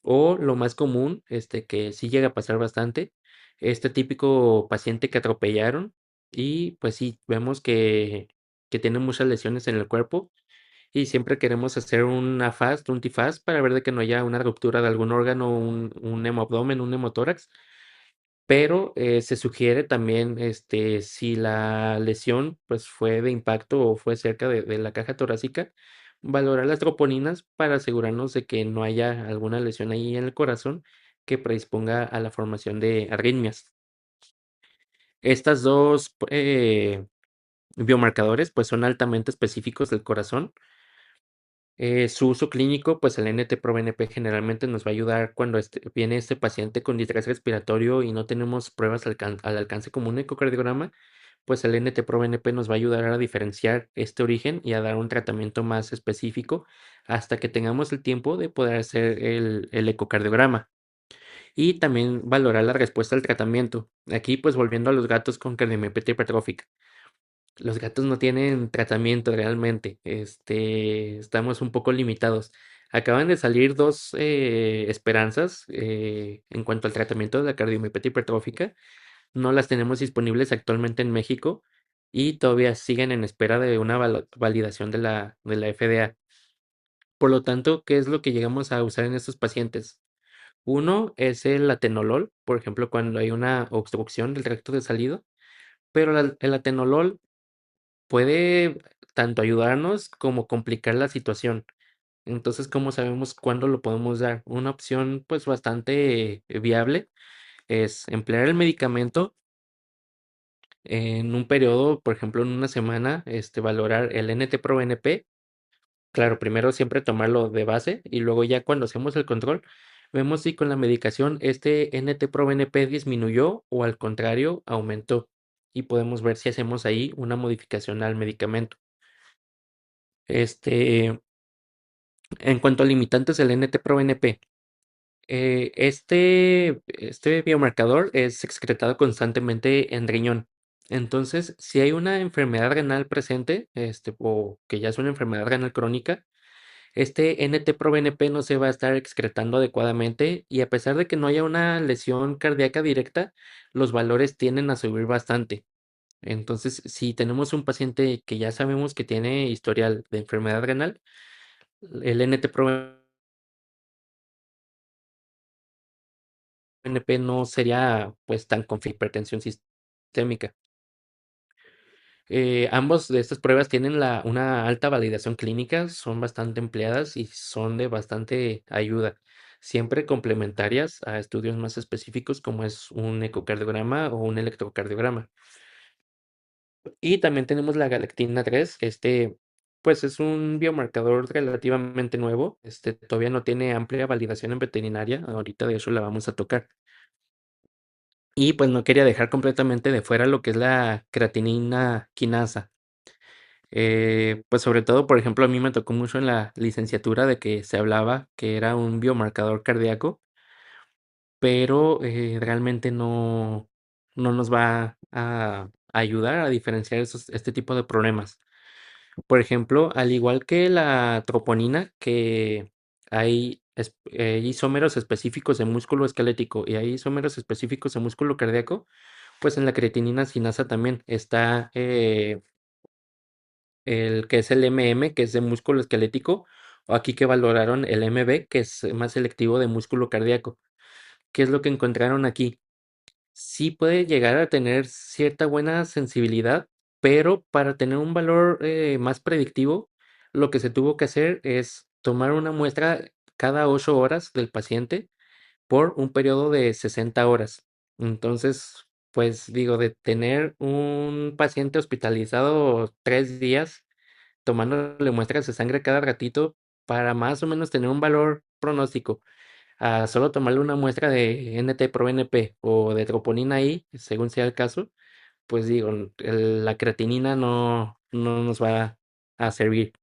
O lo más común, que sí llega a pasar bastante, este típico paciente que atropellaron y pues sí, vemos que tiene muchas lesiones en el cuerpo y siempre queremos hacer una FAST, un TFAST para ver de que no haya una ruptura de algún órgano, un hemoabdomen, un hemotórax, pero se sugiere también si la lesión pues fue de impacto o fue cerca de la caja torácica, valorar las troponinas para asegurarnos de que no haya alguna lesión ahí en el corazón que predisponga a la formación de arritmias. Estas dos biomarcadores pues son altamente específicos del corazón. Su uso clínico, pues el NT-proBNP generalmente nos va a ayudar cuando viene este paciente con distrés respiratorio y no tenemos pruebas al alcance como un ecocardiograma, pues el NT-proBNP nos va a ayudar a diferenciar este origen y a dar un tratamiento más específico hasta que tengamos el tiempo de poder hacer el ecocardiograma y también valorar la respuesta al tratamiento. Aquí, pues volviendo a los gatos con cardiomiopatia hipertrófica. Los gatos no tienen tratamiento realmente. Estamos un poco limitados. Acaban de salir dos esperanzas en cuanto al tratamiento de la cardiomiopatia hipertrófica. No las tenemos disponibles actualmente en México y todavía siguen en espera de una validación de la FDA. Por lo tanto, ¿qué es lo que llegamos a usar en estos pacientes? Uno es el atenolol, por ejemplo, cuando hay una obstrucción del tracto de salido, pero el atenolol puede tanto ayudarnos como complicar la situación. Entonces, ¿cómo sabemos cuándo lo podemos dar? Una opción pues bastante viable es emplear el medicamento en un periodo, por ejemplo, en una semana, valorar el NT-proBNP. Claro, primero siempre tomarlo de base y luego ya cuando hacemos el control, vemos si con la medicación este NT-proBNP disminuyó o al contrario aumentó y podemos ver si hacemos ahí una modificación al medicamento. Este, en cuanto a limitantes del NT-proBNP, este biomarcador es excretado constantemente en riñón. Entonces, si hay una enfermedad renal presente, o que ya es una enfermedad renal crónica, este NT-proBNP no se va a estar excretando adecuadamente y a pesar de que no haya una lesión cardíaca directa, los valores tienden a subir bastante. Entonces, si tenemos un paciente que ya sabemos que tiene historial de enfermedad renal, el NT-proBNP no sería pues tan con hipertensión sistémica. Ambos de estas pruebas tienen una alta validación clínica, son bastante empleadas y son de bastante ayuda, siempre complementarias a estudios más específicos como es un ecocardiograma o un electrocardiograma. Y también tenemos la galactina 3, pues es un biomarcador relativamente nuevo, todavía no tiene amplia validación en veterinaria, ahorita de eso la vamos a tocar. Y pues no quería dejar completamente de fuera lo que es la creatinina quinasa. Pues sobre todo, por ejemplo, a mí me tocó mucho en la licenciatura de que se hablaba que era un biomarcador cardíaco, pero realmente no nos va a ayudar a diferenciar este tipo de problemas. Por ejemplo, al igual que la troponina, que hay isómeros específicos en músculo esquelético y hay isómeros específicos en músculo cardíaco, pues en la creatinina sinasa también está el que es el MM, que es de músculo esquelético, o aquí que valoraron el MB, que es más selectivo de músculo cardíaco. ¿Qué es lo que encontraron aquí? Sí puede llegar a tener cierta buena sensibilidad, pero para tener un valor más predictivo, lo que se tuvo que hacer es tomar una muestra cada 8 horas del paciente por un periodo de 60 horas. Entonces, pues digo, de tener un paciente hospitalizado 3 días, tomándole muestras de sangre cada ratito para más o menos tener un valor pronóstico a solo tomarle una muestra de NT-proBNP o de troponina I, según sea el caso, pues digo, la creatinina no nos va a servir.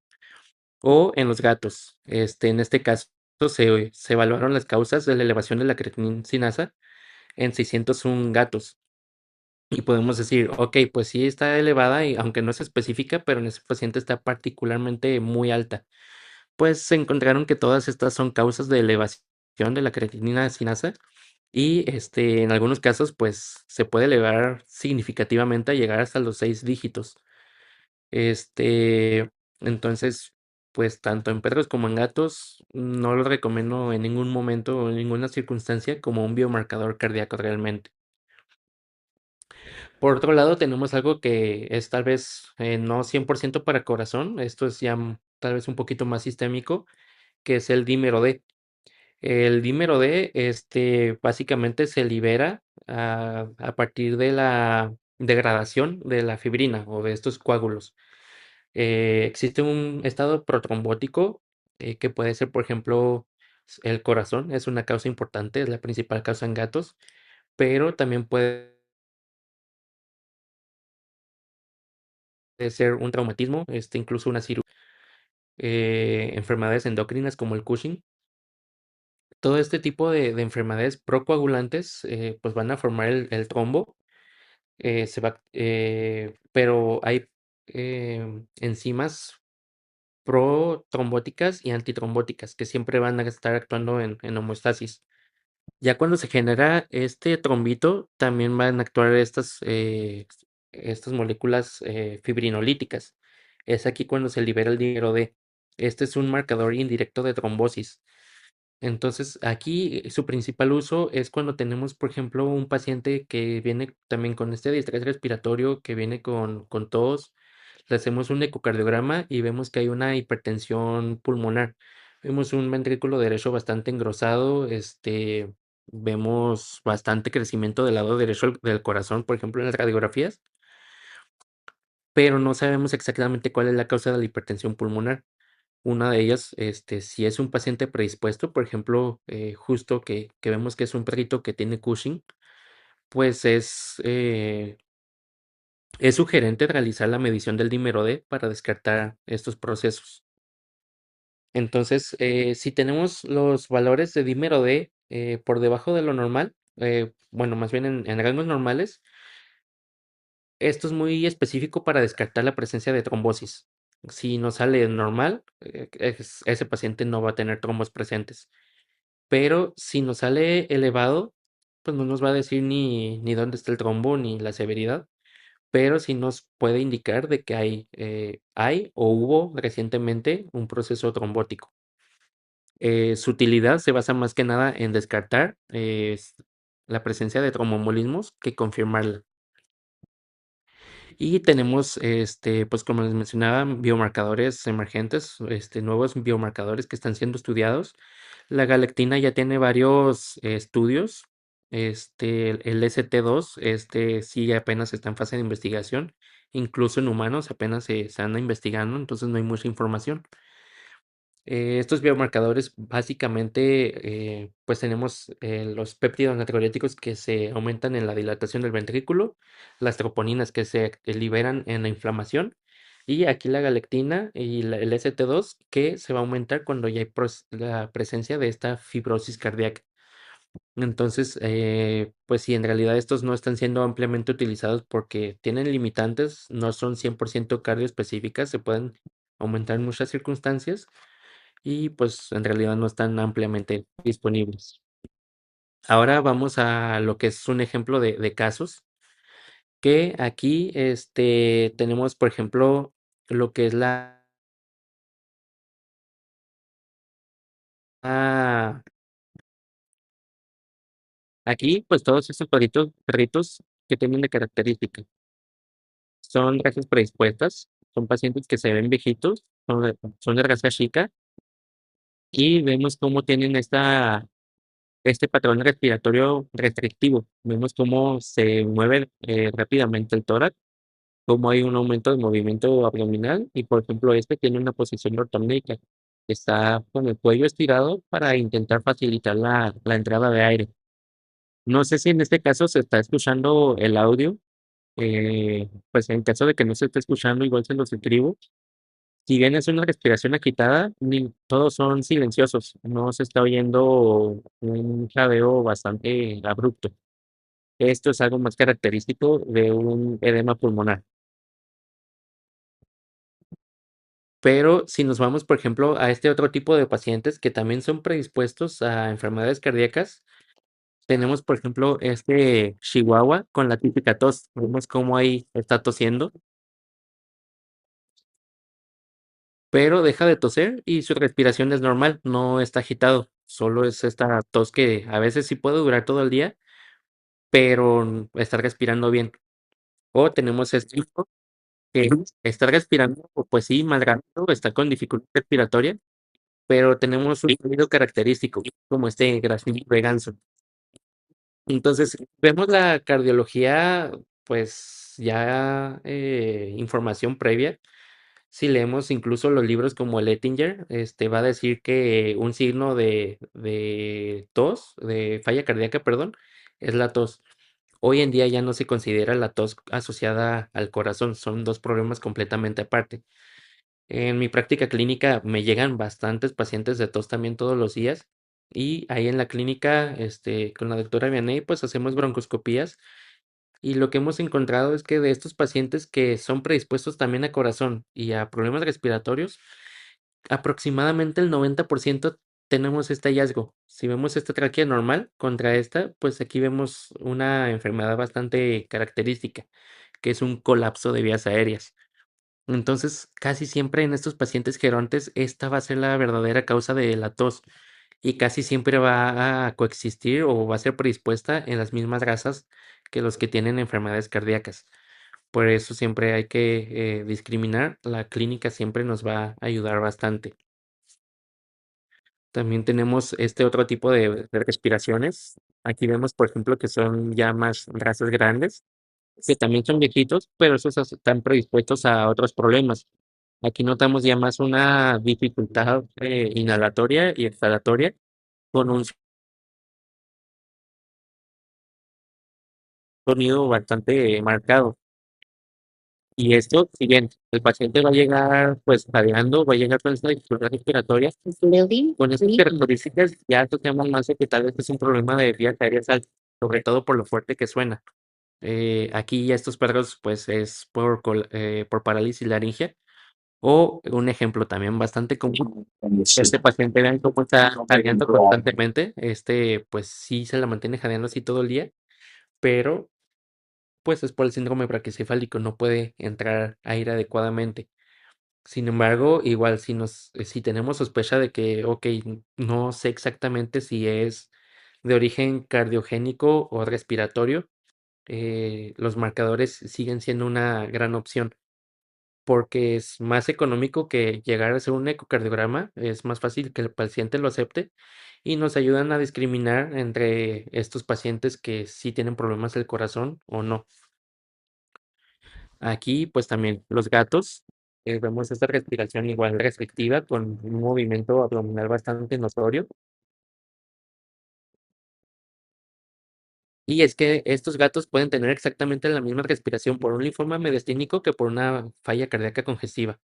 O en los gatos, en este caso se evaluaron las causas de la elevación de la creatinina sinasa en 601 gatos. Y podemos decir, ok, pues sí está elevada, y aunque no es específica, pero en ese paciente está particularmente muy alta. Pues se encontraron que todas estas son causas de elevación de la creatinina sinasa y en algunos casos pues se puede elevar significativamente a llegar hasta los 6 dígitos. Este, entonces, pues tanto en perros como en gatos no lo recomiendo en ningún momento o en ninguna circunstancia como un biomarcador cardíaco realmente. Por otro lado, tenemos algo que es tal vez no 100% para corazón, esto es ya tal vez un poquito más sistémico, que es el dímero D. El dímero D, básicamente se libera a partir de la degradación de la fibrina o de estos coágulos. Existe un estado protrombótico que puede ser, por ejemplo, el corazón, es una causa importante, es la principal causa en gatos, pero también puede ser un traumatismo, incluso una cirugía, enfermedades endocrinas como el Cushing. Todo este tipo de enfermedades procoagulantes pues van a formar el trombo, pero hay enzimas protrombóticas y antitrombóticas que siempre van a estar actuando en homeostasis. Ya cuando se genera este trombito, también van a actuar estas moléculas fibrinolíticas. Es aquí cuando se libera el dímero D. Este es un marcador indirecto de trombosis. Entonces, aquí su principal uso es cuando tenemos, por ejemplo, un paciente que viene también con este distrés respiratorio, que viene con tos, le hacemos un ecocardiograma y vemos que hay una hipertensión pulmonar. Vemos un ventrículo derecho bastante engrosado, vemos bastante crecimiento del lado derecho del corazón, por ejemplo, en las radiografías, pero no sabemos exactamente cuál es la causa de la hipertensión pulmonar. Una de ellas, si es un paciente predispuesto, por ejemplo, justo que vemos que es un perrito que tiene Cushing, pues es sugerente realizar la medición del dímero D para descartar estos procesos. Entonces, si tenemos los valores de dímero D por debajo de lo normal, bueno, más bien en rangos normales, esto es muy específico para descartar la presencia de trombosis. Si no sale normal, ese paciente no va a tener trombos presentes. Pero si nos sale elevado, pues no nos va a decir ni dónde está el trombo ni la severidad, pero sí nos puede indicar de que hay o hubo recientemente un proceso trombótico. Su utilidad se basa más que nada en descartar la presencia de tromboembolismos que confirmarla. Y tenemos, pues como les mencionaba, biomarcadores emergentes, nuevos biomarcadores que están siendo estudiados. La galectina ya tiene varios estudios. El ST2, sí apenas está en fase de investigación. Incluso en humanos apenas se están investigando, entonces no hay mucha información. Estos biomarcadores básicamente, pues tenemos los péptidos natriuréticos que se aumentan en la dilatación del ventrículo, las troponinas que se liberan en la inflamación y aquí la galectina y el ST2 que se va a aumentar cuando ya hay la presencia de esta fibrosis cardíaca. Entonces, pues si en realidad estos no están siendo ampliamente utilizados porque tienen limitantes, no son 100% cardio específicas, se pueden aumentar en muchas circunstancias y pues en realidad no están ampliamente disponibles. Ahora vamos a lo que es un ejemplo de casos, que aquí tenemos, por ejemplo, lo que es ah, aquí, pues todos estos perritos que tienen de característica. Son razas predispuestas, son pacientes que se ven viejitos, son de raza chica y vemos cómo tienen este patrón respiratorio restrictivo. Vemos cómo se mueve rápidamente el tórax, cómo hay un aumento de movimiento abdominal y, por ejemplo, este tiene una posición ortopnédica. Está con el cuello estirado para intentar facilitar la entrada de aire. No sé si en este caso se está escuchando el audio. Pues en caso de que no se esté escuchando, igual se los escribo. Si bien es una respiración agitada, todos son silenciosos. No se está oyendo un jadeo bastante abrupto. Esto es algo más característico de un edema pulmonar. Pero si nos vamos, por ejemplo, a este otro tipo de pacientes que también son predispuestos a enfermedades cardíacas, tenemos, por ejemplo, este chihuahua con la típica tos. Vemos cómo ahí está tosiendo, pero deja de toser y su respiración es normal, no está agitado. Solo es esta tos que a veces sí puede durar todo el día, pero está respirando bien. O tenemos este hijo que está respirando, pues sí, más rápido, está con dificultad respiratoria, pero tenemos un sonido característico, como este graznido de ganso. Entonces, vemos la cardiología, pues ya información previa. Si leemos incluso los libros como el Ettinger, va a decir que un signo de tos, de falla cardíaca, perdón, es la tos. Hoy en día ya no se considera la tos asociada al corazón, son dos problemas completamente aparte. En mi práctica clínica me llegan bastantes pacientes de tos también todos los días y ahí en la clínica, con la doctora Vianney, pues hacemos broncoscopías y lo que hemos encontrado es que de estos pacientes que son predispuestos también a corazón y a problemas respiratorios, aproximadamente el 90% tenemos este hallazgo. Si vemos esta tráquea normal contra esta, pues aquí vemos una enfermedad bastante característica, que es un colapso de vías aéreas. Entonces, casi siempre en estos pacientes gerontes, esta va a ser la verdadera causa de la tos y casi siempre va a coexistir o va a ser predispuesta en las mismas razas que los que tienen enfermedades cardíacas. Por eso siempre hay que discriminar. La clínica siempre nos va a ayudar bastante. También tenemos este otro tipo de respiraciones. Aquí vemos, por ejemplo, que son ya más razas grandes, que también son viejitos, pero esos están predispuestos a otros problemas. Aquí notamos ya más una dificultad inhalatoria y exhalatoria con un sonido bastante marcado. Y esto, si bien el paciente va a llegar pues jadeando, va a llegar con esta dificultad respiratoria, con esas características ya asociamos más de que tal vez es un problema de vías aéreas altas, sobre todo por lo fuerte que suena. Aquí ya estos perros pues es por parálisis laringea o un ejemplo también bastante común. Este paciente vean cómo está jadeando constantemente, pues sí se la mantiene jadeando así todo el día, pero pues es por el síndrome braquicefálico, no puede entrar aire adecuadamente. Sin embargo, igual si tenemos sospecha de que, ok, no sé exactamente si es de origen cardiogénico o respiratorio, los marcadores siguen siendo una gran opción porque es más económico que llegar a hacer un ecocardiograma, es más fácil que el paciente lo acepte y nos ayudan a discriminar entre estos pacientes que sí tienen problemas del corazón o no. Aquí, pues también los gatos, vemos esta respiración igual restrictiva con un movimiento abdominal bastante notorio. Y es que estos gatos pueden tener exactamente la misma respiración por un linfoma mediastínico que por una falla cardíaca congestiva.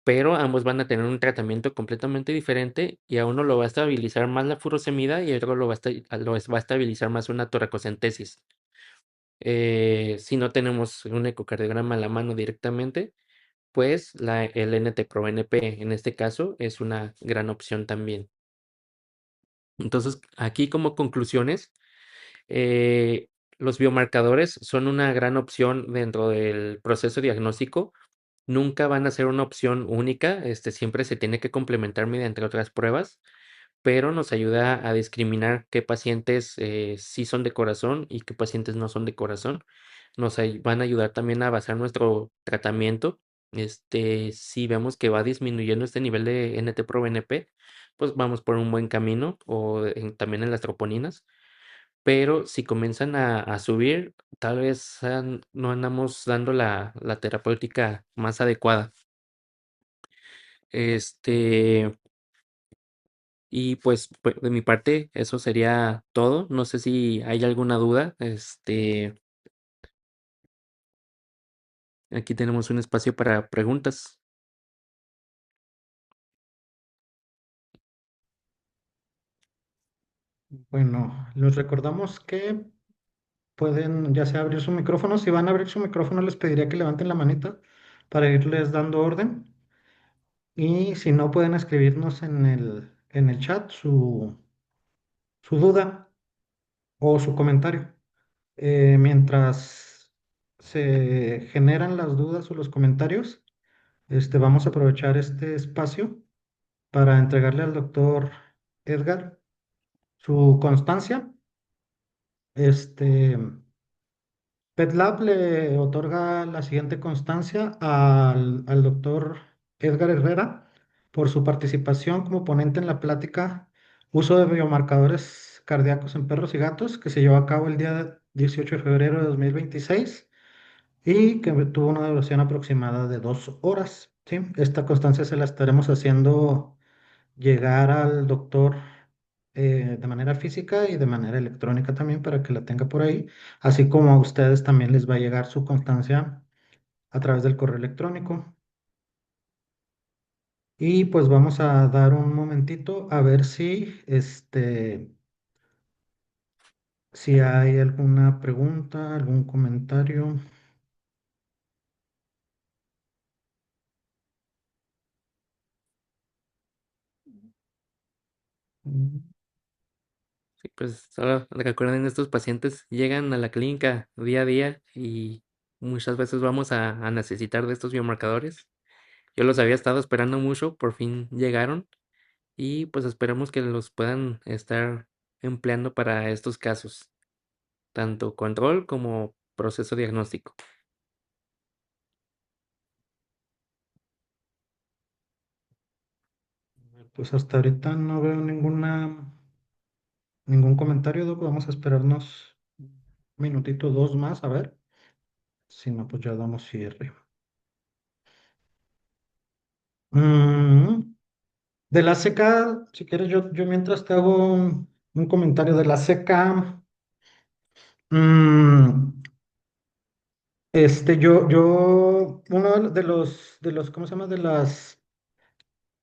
pero ambos van a tener un tratamiento completamente diferente y a uno lo va a estabilizar más la furosemida y a otro lo va a estabilizar más una toracocentesis. Si no tenemos un ecocardiograma a la mano directamente, pues el NT-proBNP en este caso es una gran opción también. Entonces, aquí como conclusiones, eh, los biomarcadores son una gran opción dentro del proceso diagnóstico. Nunca van a ser una opción única, siempre se tiene que complementar mediante otras pruebas, pero nos ayuda a discriminar qué pacientes sí son de corazón y qué pacientes no son de corazón. Van a ayudar también a basar nuestro tratamiento. Si vemos que va disminuyendo este nivel de NT-proBNP, pues vamos por un buen camino, o también en las troponinas. Pero si comienzan a subir, tal vez no andamos dando la terapéutica más adecuada. Este, y pues de mi parte, eso sería todo. No sé si hay alguna duda. Aquí tenemos un espacio para preguntas. Bueno, les recordamos que pueden ya sea abrir su micrófono. Si van a abrir su micrófono, les pediría que levanten la manita para irles dando orden. Y si no, pueden escribirnos en el chat su duda o su comentario. Mientras se generan las dudas o los comentarios, vamos a aprovechar este espacio para entregarle al doctor Edgar su constancia. Este, PetLab le otorga la siguiente constancia al doctor Edgar Herrera por su participación como ponente en la plática Uso de biomarcadores cardíacos en perros y gatos, que se llevó a cabo el día 18 de febrero de 2026 y que tuvo una duración aproximada de 2 horas. ¿Sí? Esta constancia se la estaremos haciendo llegar al doctor de manera física y de manera electrónica también para que la tenga por ahí, así como a ustedes también les va a llegar su constancia a través del correo electrónico. Y pues vamos a dar un momentito a ver si hay alguna pregunta, algún comentario. Mm, Sí, pues solo recuerden, estos pacientes llegan a la clínica día a día y muchas veces vamos a necesitar de estos biomarcadores. Yo los había estado esperando mucho, por fin llegaron y pues esperamos que los puedan estar empleando para estos casos, tanto control como proceso diagnóstico. Pues hasta ahorita no veo ningún comentario, Doc. Vamos a esperarnos un minutito, dos más, a ver. Si no, pues ya damos cierre. Mm, de la seca, si quieres, yo mientras te hago un comentario de la seca. mm, uno de los, ¿cómo se llama? De las,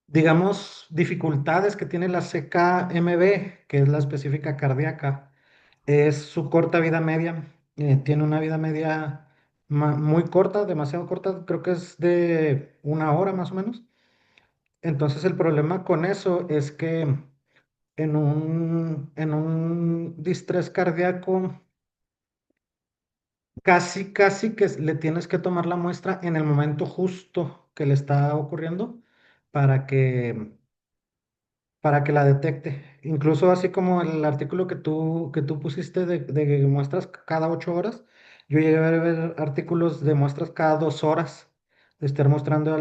digamos, dificultades que tiene la seca MB, que es la específica cardíaca, es su corta vida media. Tiene una vida media muy corta, demasiado corta, creo que es de 1 hora más o menos. Entonces el problema con eso es que en un distrés cardíaco casi que le tienes que tomar la muestra en el momento justo que le está ocurriendo para que para que la detecte. Incluso así como el artículo que tú pusiste de muestras cada 8 horas, yo llegué a ver artículos de muestras cada 2 horas, de estar mostrando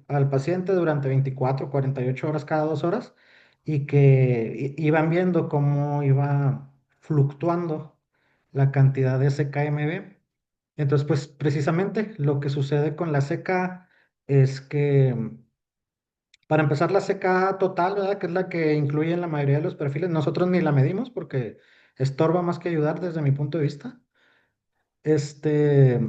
al paciente durante 24, 48 horas cada 2 horas, y que iban viendo cómo iba fluctuando la cantidad de SKMB. Entonces, pues precisamente lo que sucede con la CK es que para empezar, la CK total, ¿verdad? Que es la que incluye en la mayoría de los perfiles. Nosotros ni la medimos porque estorba más que ayudar desde mi punto de vista. Este,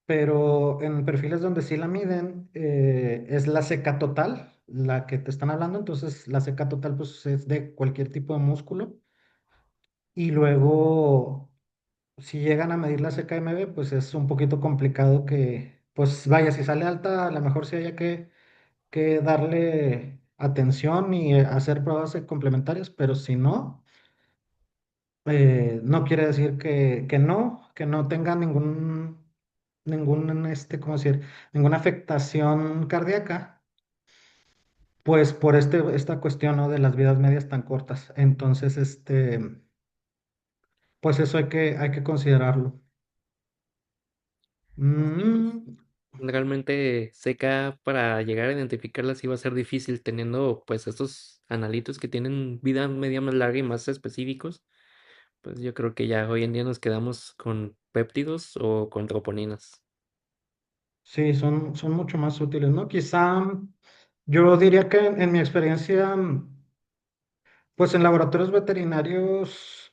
pero en perfiles donde sí la miden, es la seca total, la que te están hablando. Entonces, la seca total pues es de cualquier tipo de músculo. Y luego, si llegan a medir la CKMB, pues es un poquito complicado que, pues vaya, si sale alta, a lo mejor sí haya que darle atención y hacer pruebas complementarias, pero si no, no quiere decir que no tenga ¿cómo decir? Ninguna afectación cardíaca, pues por esta cuestión, ¿no? De las vidas medias tan cortas. Entonces, pues eso hay que considerarlo. Sí, pues Mm, realmente seca para llegar a identificarla sí va a ser difícil teniendo pues estos analitos que tienen vida media más larga y más específicos. Pues yo creo que ya hoy en día nos quedamos con péptidos o con troponinas. sí, son mucho más útiles, ¿no? Quizá yo diría que en mi experiencia, pues en laboratorios veterinarios,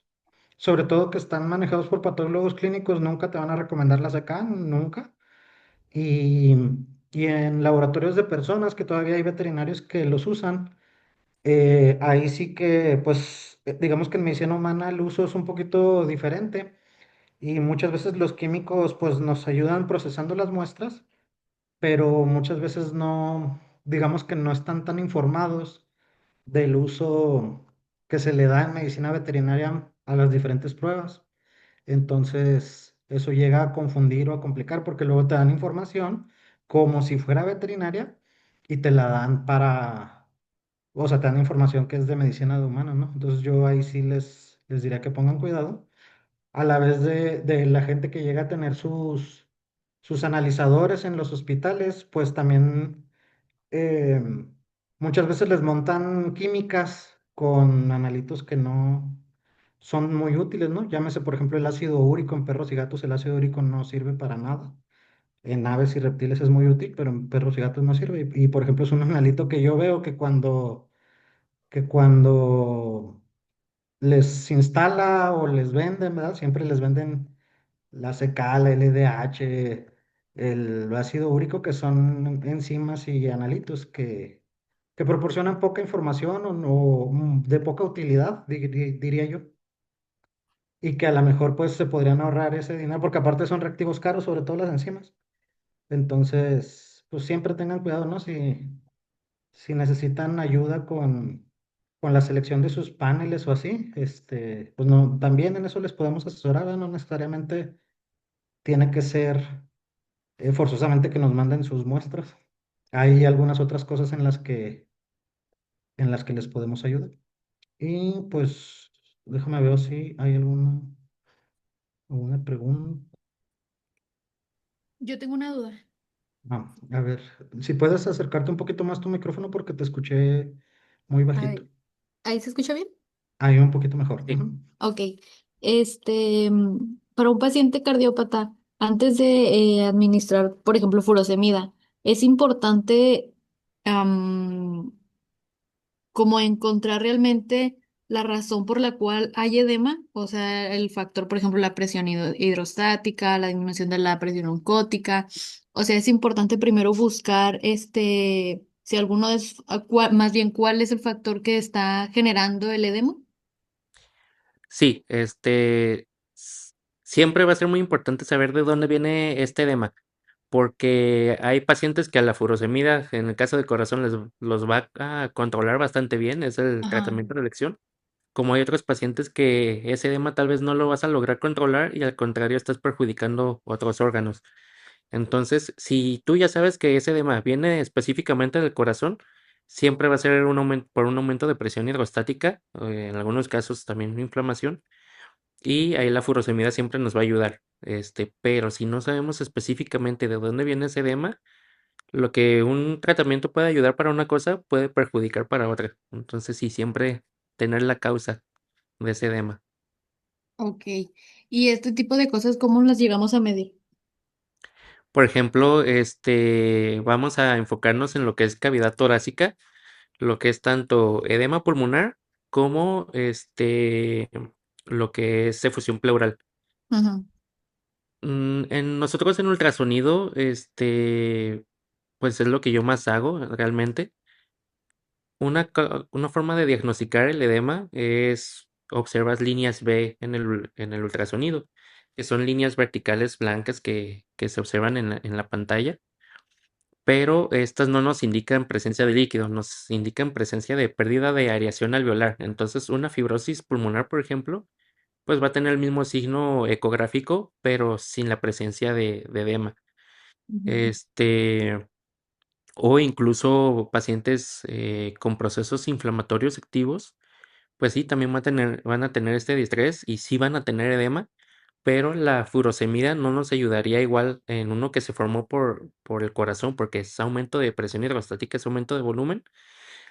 sobre todo que están manejados por patólogos clínicos, nunca te van a recomendar la SECA, nunca. Y, y en laboratorios de personas, que todavía hay veterinarios que los usan, ahí sí que, pues, digamos que en medicina humana el uso es un poquito diferente y muchas veces los químicos, pues, nos ayudan procesando las muestras, pero muchas veces no, digamos que no están tan informados del uso que se le da en medicina veterinaria a las diferentes pruebas. Entonces, eso llega a confundir o a complicar porque luego te dan información como si fuera veterinaria y te la dan o sea, te dan información que es de medicina de humanos, ¿no? Entonces yo ahí sí les diría que pongan cuidado. A la vez de la gente que llega a tener sus analizadores en los hospitales, pues también eh, muchas veces les montan químicas con analitos que no son muy útiles, ¿no? Llámese, por ejemplo, el ácido úrico en perros y gatos. El ácido úrico no sirve para nada. En aves y reptiles es muy útil, pero en perros y gatos no sirve. Y, por ejemplo, es un analito que yo veo que cuando les instala o les venden, ¿verdad? Siempre les venden la CK, la LDH, el ácido úrico, que son enzimas y analitos que proporcionan poca información o de poca utilidad, diría yo, y que a lo mejor pues se podrían ahorrar ese dinero, porque aparte son reactivos caros, sobre todo las enzimas. Entonces, pues siempre tengan cuidado, ¿no? Si necesitan ayuda con la selección de sus paneles o así, pues no, también en eso les podemos asesorar, ¿verdad? No necesariamente tiene que ser forzosamente que nos manden sus muestras. Hay algunas otras cosas en las que les podemos ayudar. Y pues déjame ver si hay alguna pregunta. Yo tengo una duda. A ver, si puedes acercarte un poquito más tu micrófono porque te escuché muy A bajito. ver, ¿ahí se escucha bien? Ahí un poquito mejor. Sí. Ujú. Ok. Para un paciente cardiópata, antes de administrar, por ejemplo, furosemida, es importante como encontrar realmente la razón por la cual hay edema, o sea, el factor, por ejemplo, la presión hidrostática, la disminución de la presión oncótica. O sea, es importante primero buscar si alguno es, más bien, cuál es el factor que está generando el edema. Sí, siempre va a ser muy importante saber de dónde viene este edema, porque hay pacientes que a la furosemida, en el caso del corazón, los va a controlar bastante bien, es el Ajá. tratamiento de elección. Como hay otros pacientes que ese edema tal vez no lo vas a lograr controlar y al contrario estás perjudicando otros órganos. Entonces, si tú ya sabes que ese edema viene específicamente del corazón, siempre va a ser por un aumento de presión hidrostática, en algunos casos también inflamación, y ahí la furosemida siempre nos va a ayudar. Pero si no sabemos específicamente de dónde viene ese edema, lo que un tratamiento puede ayudar para una cosa puede perjudicar para otra. Entonces, sí, siempre tener la causa de ese edema. Ok. ¿Y este tipo de cosas, cómo las llegamos a medir? Por ejemplo, vamos a enfocarnos en lo que es cavidad torácica, lo que es tanto edema pulmonar como lo que es efusión pleural. Ujú. En nosotros en ultrasonido, pues es lo que yo más hago realmente. Una forma de diagnosticar el edema es observas líneas B en el ultrasonido, que son líneas verticales blancas que se observan en la pantalla, pero estas no nos indican presencia de líquido, nos indican presencia de pérdida de aireación alveolar. Entonces, una fibrosis pulmonar, por ejemplo, pues va a tener el mismo signo ecográfico, pero sin la presencia de edema. Ujú. Este, o incluso pacientes con procesos inflamatorios activos, pues sí, también van a tener este distrés y sí van a tener edema, pero la furosemida no nos ayudaría igual en uno que se formó por el corazón, porque es aumento de presión hidrostática, es aumento de volumen,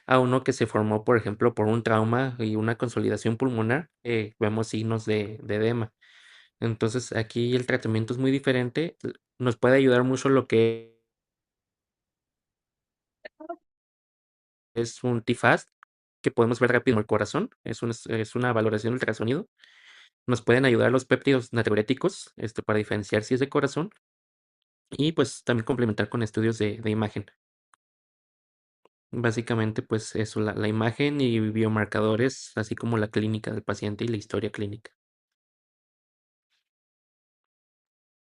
a uno que se formó, por ejemplo, por un trauma y una consolidación pulmonar, vemos signos de edema. Entonces, aquí el tratamiento es muy diferente. Nos puede ayudar mucho lo que es un TFAST, que podemos ver rápido en el corazón. Es una valoración de ultrasonido. Nos pueden ayudar los péptidos natriuréticos, para diferenciar si es de corazón y pues también complementar con estudios de imagen. Básicamente, pues eso, la imagen y biomarcadores, así como la clínica del paciente y la historia clínica.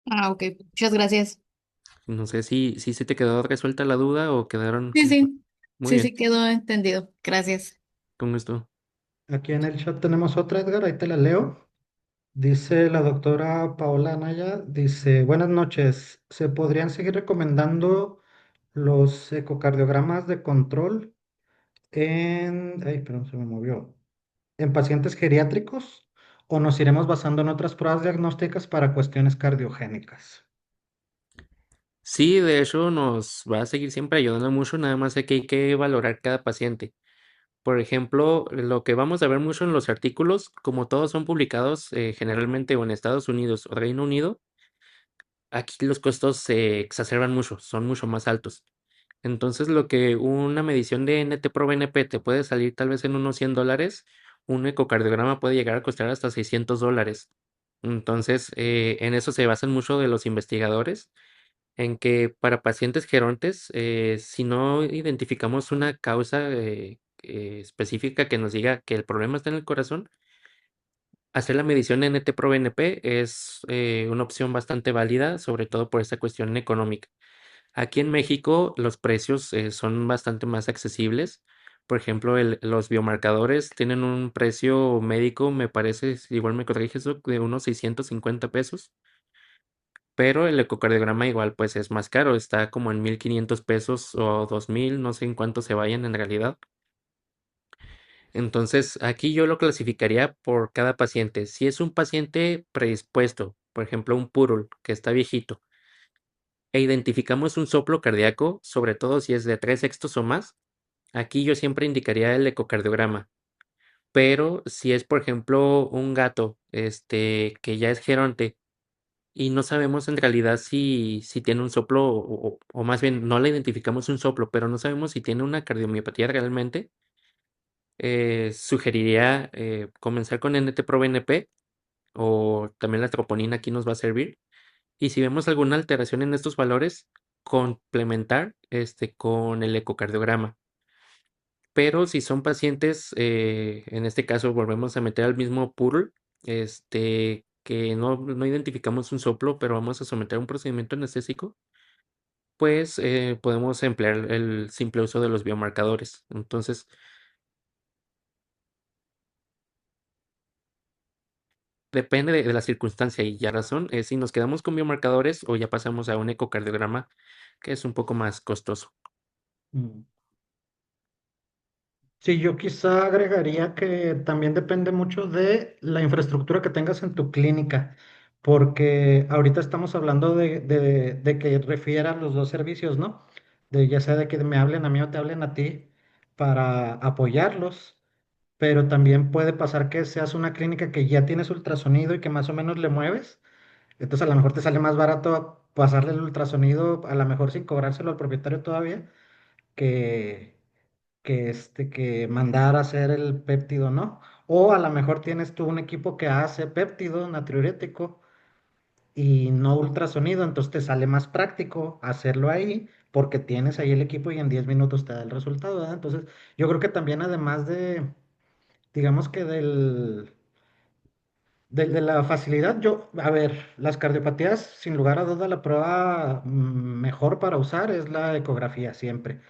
Ah, ok. Muchas gracias. No sé si se te quedó resuelta la duda o quedaron Sí, como... sí. Muy Sí, sí bien, quedó entendido. Gracias. con gusto. Aquí en el chat tenemos otra, Edgar, ahí te la leo. Dice la doctora Paola Anaya, dice, buenas noches, ¿se podrían seguir recomendando los ecocardiogramas de control ay, perdón, se me movió, en pacientes geriátricos o nos iremos basando en otras pruebas diagnósticas para cuestiones cardiogénicas? Sí, de hecho nos va a seguir siempre ayudando mucho, nada más que hay que valorar cada paciente. Por ejemplo, lo que vamos a ver mucho en los artículos, como todos son publicados generalmente o en Estados Unidos o Reino Unido, aquí los costos se exacerban mucho, son mucho más altos. Entonces, lo que una medición de NT-proBNP te puede salir tal vez en unos $100, un ecocardiograma puede llegar a costar hasta $600. Entonces, en eso se basan mucho de los investigadores, en que para pacientes gerontes, si no identificamos una causa específica que nos diga que el problema está en el corazón, hacer la medición NT-proBNP es una opción bastante válida, sobre todo por esta cuestión económica. Aquí en México los precios son bastante más accesibles. Por ejemplo, los biomarcadores tienen un precio médico, me parece, si igual me corriges, Doc, de unos 650 pesos, pero el ecocardiograma igual pues es más caro, está como en 1,500 pesos o 2,000, no sé en cuánto se vayan en realidad. Entonces, aquí yo lo clasificaría por cada paciente. Si es un paciente predispuesto, por ejemplo, un purul que está viejito, e identificamos un soplo cardíaco, sobre todo si es de 3/6 o más, aquí yo siempre indicaría el ecocardiograma. Pero si es, por ejemplo, un gato, que ya es geronte y no sabemos en realidad si tiene un soplo o más bien no le identificamos un soplo, pero no sabemos si tiene una cardiomiopatía realmente, sugeriría comenzar con NT-proBNP o también la troponina aquí nos va a servir. Y si vemos alguna alteración en estos valores, complementar con el ecocardiograma. Pero si son pacientes, en este caso volvemos a meter al mismo pool, que no identificamos un soplo, pero vamos a someter a un procedimiento anestésico, pues podemos emplear el simple uso de los biomarcadores. Entonces, depende de la circunstancia y ya razón, si nos quedamos con biomarcadores o ya pasamos a un ecocardiograma, que es un poco más costoso. Mm. Sí, yo quizá agregaría que también depende mucho de la infraestructura que tengas en tu clínica, porque ahorita estamos hablando de que refieran los dos servicios, ¿no? De ya sea de que me hablen a mí o te hablen a ti para apoyarlos, pero también puede pasar que seas una clínica que ya tienes ultrasonido y que más o menos le mueves, entonces a lo mejor te sale más barato pasarle el ultrasonido, a lo mejor sin cobrárselo al propietario todavía, que que mandar a hacer el péptido, ¿no? O a lo mejor tienes tú un equipo que hace péptido natriurético y no ultrasonido, entonces te sale más práctico hacerlo ahí porque tienes ahí el equipo y en 10 minutos te da el resultado, ¿verdad? Entonces, yo creo que también además de, digamos que de la facilidad, a ver, las cardiopatías, sin lugar a duda, la prueba mejor para usar es la ecografía siempre.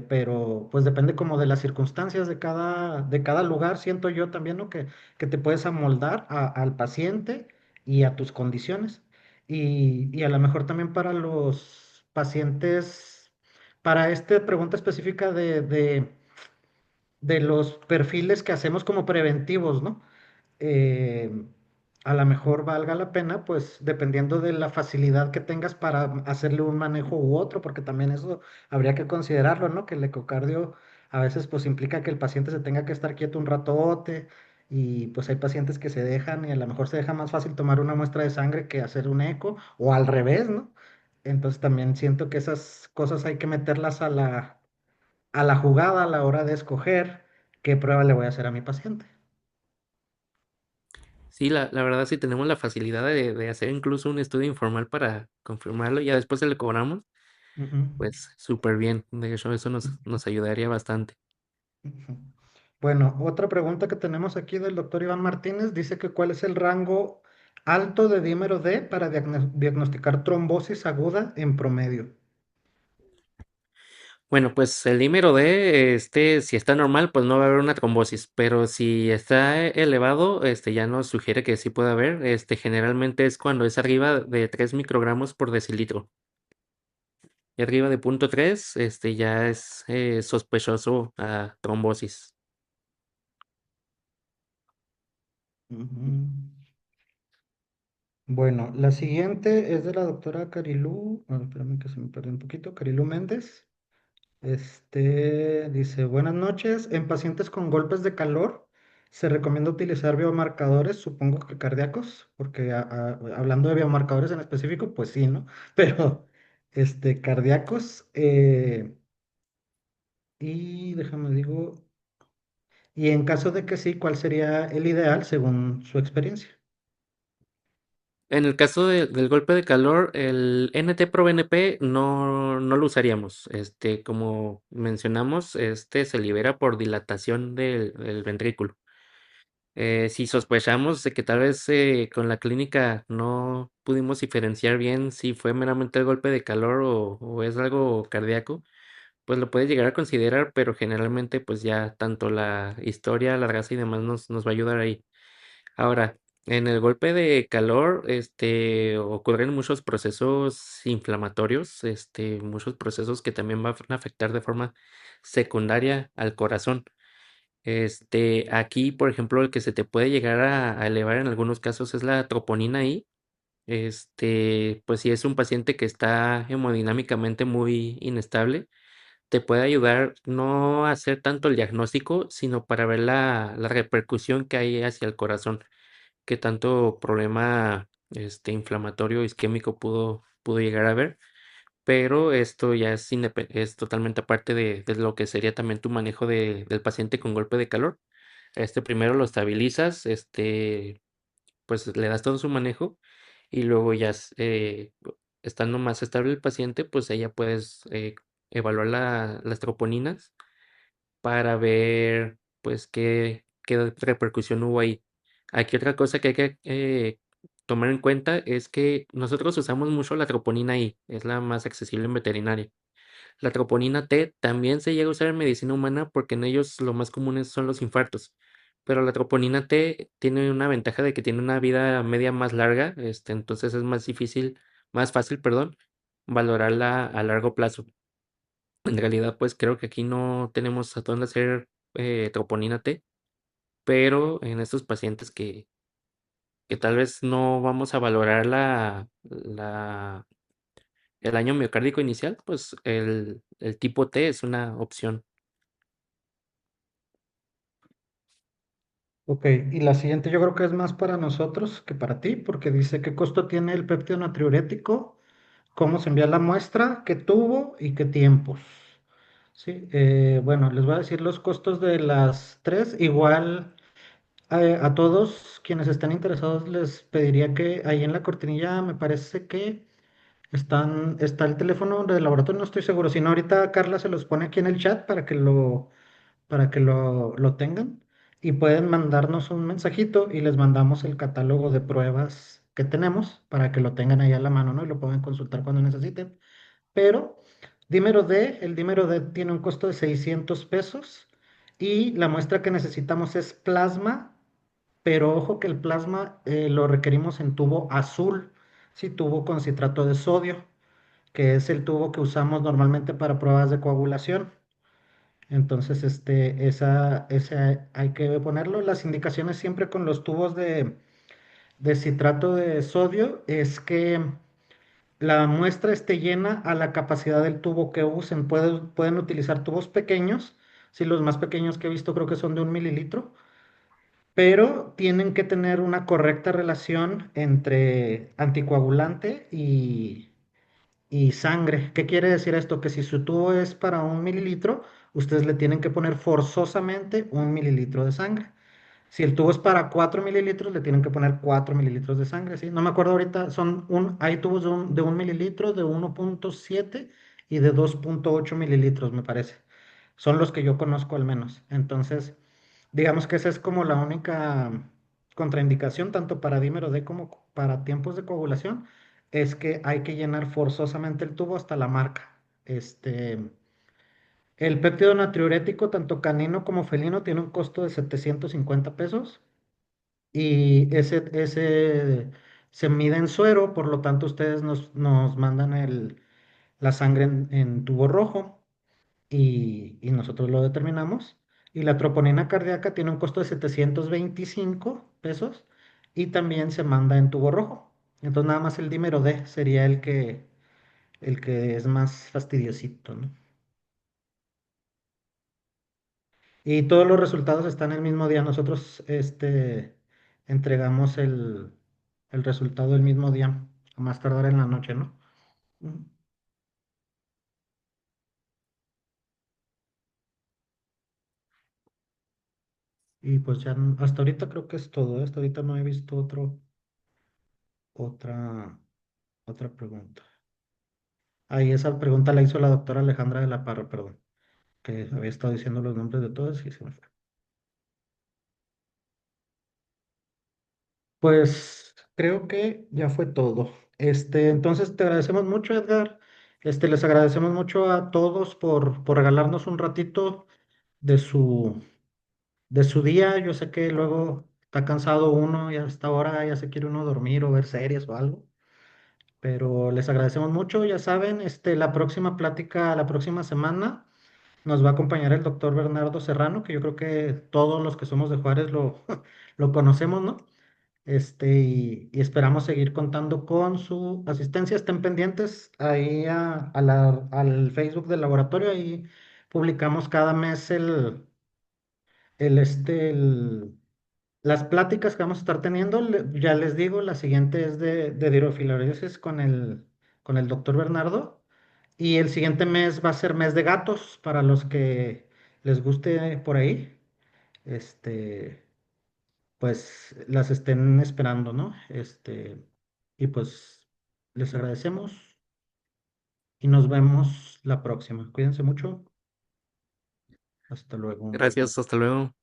Pero pues depende como de las circunstancias de cada lugar, siento yo también, ¿no? Que te puedes amoldar al paciente y a tus condiciones. Y a lo mejor también para los pacientes, para esta pregunta específica de los perfiles que hacemos como preventivos, ¿no? eh, a lo mejor valga la pena, pues dependiendo de la facilidad que tengas para hacerle un manejo u otro, porque también eso habría que considerarlo, ¿no? Que el ecocardio a veces pues implica que el paciente se tenga que estar quieto un ratote y pues hay pacientes que se dejan y a lo mejor se deja más fácil tomar una muestra de sangre que hacer un eco o al revés, ¿no? Entonces también siento que esas cosas hay que meterlas a la jugada a la hora de escoger qué prueba le voy a hacer a mi paciente. Sí, la verdad sí tenemos la facilidad de hacer incluso un estudio informal para confirmarlo y ya después se le cobramos, Ujú. pues súper bien. De hecho, eso nos ayudaría bastante. Ujú. Bueno, otra pregunta que tenemos aquí del doctor Iván Martínez dice que cuál es el rango alto de dímero D para diagnosticar trombosis aguda en promedio. Bueno, pues el dímero D, si está normal, pues no va a haber una trombosis, pero si está elevado, ya nos sugiere que sí puede haber. Generalmente es cuando es arriba de 3 microgramos por decilitro. Y arriba de 0,3, ya es sospechoso a trombosis. Ujú. Bueno, la siguiente es de la doctora Carilú, espérame que se me perdió un poquito, Carilú Méndez. Dice, buenas noches. En pacientes con golpes de calor, ¿se recomienda utilizar biomarcadores, supongo que cardíacos? Porque hablando de biomarcadores en específico, pues sí, ¿no? Pero, cardíacos. Y déjame digo, y en caso de que sí, ¿cuál sería el ideal según su experiencia? En el caso del golpe de calor, el NT-proBNP no lo usaríamos. Como mencionamos, se libera por dilatación del ventrículo. Si sospechamos de que tal vez con la clínica no pudimos diferenciar bien si fue meramente el golpe de calor o es algo cardíaco, pues lo puedes llegar a considerar, pero generalmente pues ya tanto la historia, la raza y demás nos va a ayudar ahí. Ahora, en el golpe de calor, ocurren muchos procesos inflamatorios, muchos procesos que también van a afectar de forma secundaria al corazón. Aquí, por ejemplo, el que se te puede llegar a elevar en algunos casos es la troponina I. Pues si es un paciente que está hemodinámicamente muy inestable, te puede ayudar no a hacer tanto el diagnóstico, sino para ver la repercusión que hay hacia el corazón, qué tanto problema inflamatorio isquémico pudo llegar a haber. Pero esto ya es totalmente aparte de lo que sería también tu manejo del paciente con golpe de calor. Primero lo estabilizas, pues le das todo su manejo y luego ya estando más estable el paciente, pues ahí ya puedes evaluar las troponinas para ver pues qué repercusión hubo ahí. Aquí otra cosa que hay que tomar en cuenta es que nosotros usamos mucho la troponina I, es la más accesible en veterinaria. La troponina T también se llega a usar en medicina humana porque en ellos lo más comunes son los infartos. Pero la troponina T tiene una ventaja de que tiene una vida media más larga, entonces es más fácil, perdón, valorarla a largo plazo. En realidad, pues creo que aquí no tenemos a dónde hacer troponina T, pero en estos pacientes que tal vez no vamos a valorar el daño miocárdico inicial, pues el tipo T es una opción. Ok, y la siguiente yo creo que es más para nosotros que para ti, porque dice qué costo tiene el péptido natriurético, cómo se envía la muestra, qué tuvo y qué tiempos. Sí, bueno, les voy a decir los costos de las tres. Igual A todos quienes estén interesados les pediría que ahí en la cortinilla me parece que está el teléfono del laboratorio, no estoy seguro. Si no, ahorita Carla se los pone aquí en el chat para que lo tengan y pueden mandarnos un mensajito y les mandamos el catálogo de pruebas que tenemos para que lo tengan ahí a la mano, ¿no? Y lo pueden consultar cuando necesiten. Pero el dímero D tiene un costo de 600 pesos y la muestra que necesitamos es plasma, pero ojo que el plasma lo requerimos en tubo azul, sí, tubo con citrato de sodio, que es el tubo que usamos normalmente para pruebas de coagulación. Entonces, esa hay que ponerlo. Las indicaciones siempre con los tubos de citrato de sodio es que la muestra esté llena a la capacidad del tubo que usen. Pueden utilizar tubos pequeños. Sí, los más pequeños que he visto creo que son de 1 mililitro, pero tienen que tener una correcta relación entre anticoagulante y sangre. ¿Qué quiere decir esto? Que si su tubo es para 1 mililitro, ustedes le tienen que poner forzosamente 1 mililitro de sangre. Si el tubo es para 4 mililitros, le tienen que poner 4 mililitros de sangre, ¿sí? No me acuerdo ahorita, hay tubos de un mililitro, de 1,7 y de 2,8 mililitros, me parece. Son los que yo conozco al menos. Entonces, digamos que esa es como la única contraindicación, tanto para dímero D como para tiempos de coagulación, es que hay que llenar forzosamente el tubo hasta la marca. El péptido natriurético, tanto canino como felino, tiene un costo de 750 pesos y ese se mide en suero, por lo tanto ustedes nos mandan la sangre en tubo rojo y nosotros lo determinamos. Y la troponina cardíaca tiene un costo de 725 pesos y también se manda en tubo rojo. Entonces nada más el dímero D sería el que es más fastidiosito, ¿no? Y todos los resultados están el mismo día. Nosotros entregamos el resultado el mismo día, a más tardar en la noche, ¿no? Mm. Y pues ya hasta ahorita creo que es todo, ¿eh? Hasta ahorita no he visto otra, otra pregunta. Ahí esa pregunta la hizo la doctora Alejandra de la Parra, perdón, que había estado diciendo los nombres de todos y se me fue. Pues creo que ya fue todo. Entonces te agradecemos mucho, Edgar. Les agradecemos mucho a todos por regalarnos un ratito de su día. Yo sé que luego está cansado uno y hasta ahora ya se quiere uno dormir o ver series o algo, pero les agradecemos mucho. Ya saben, la próxima plática, la próxima semana, nos va a acompañar el doctor Bernardo Serrano, que yo creo que todos los que somos de Juárez lo conocemos, ¿no? Y esperamos seguir contando con su asistencia. Estén pendientes ahí al Facebook del laboratorio. Ahí publicamos cada mes el, este, el- las pláticas que vamos a estar teniendo. Ya les digo, la siguiente es de dirofilariasis con el doctor Bernardo. Y el siguiente mes va a ser mes de gatos para los que les guste por ahí. Este pues las estén esperando, ¿no? Y pues les agradecemos y nos vemos la próxima. Cuídense mucho. Hasta luego. Gracias, hasta luego.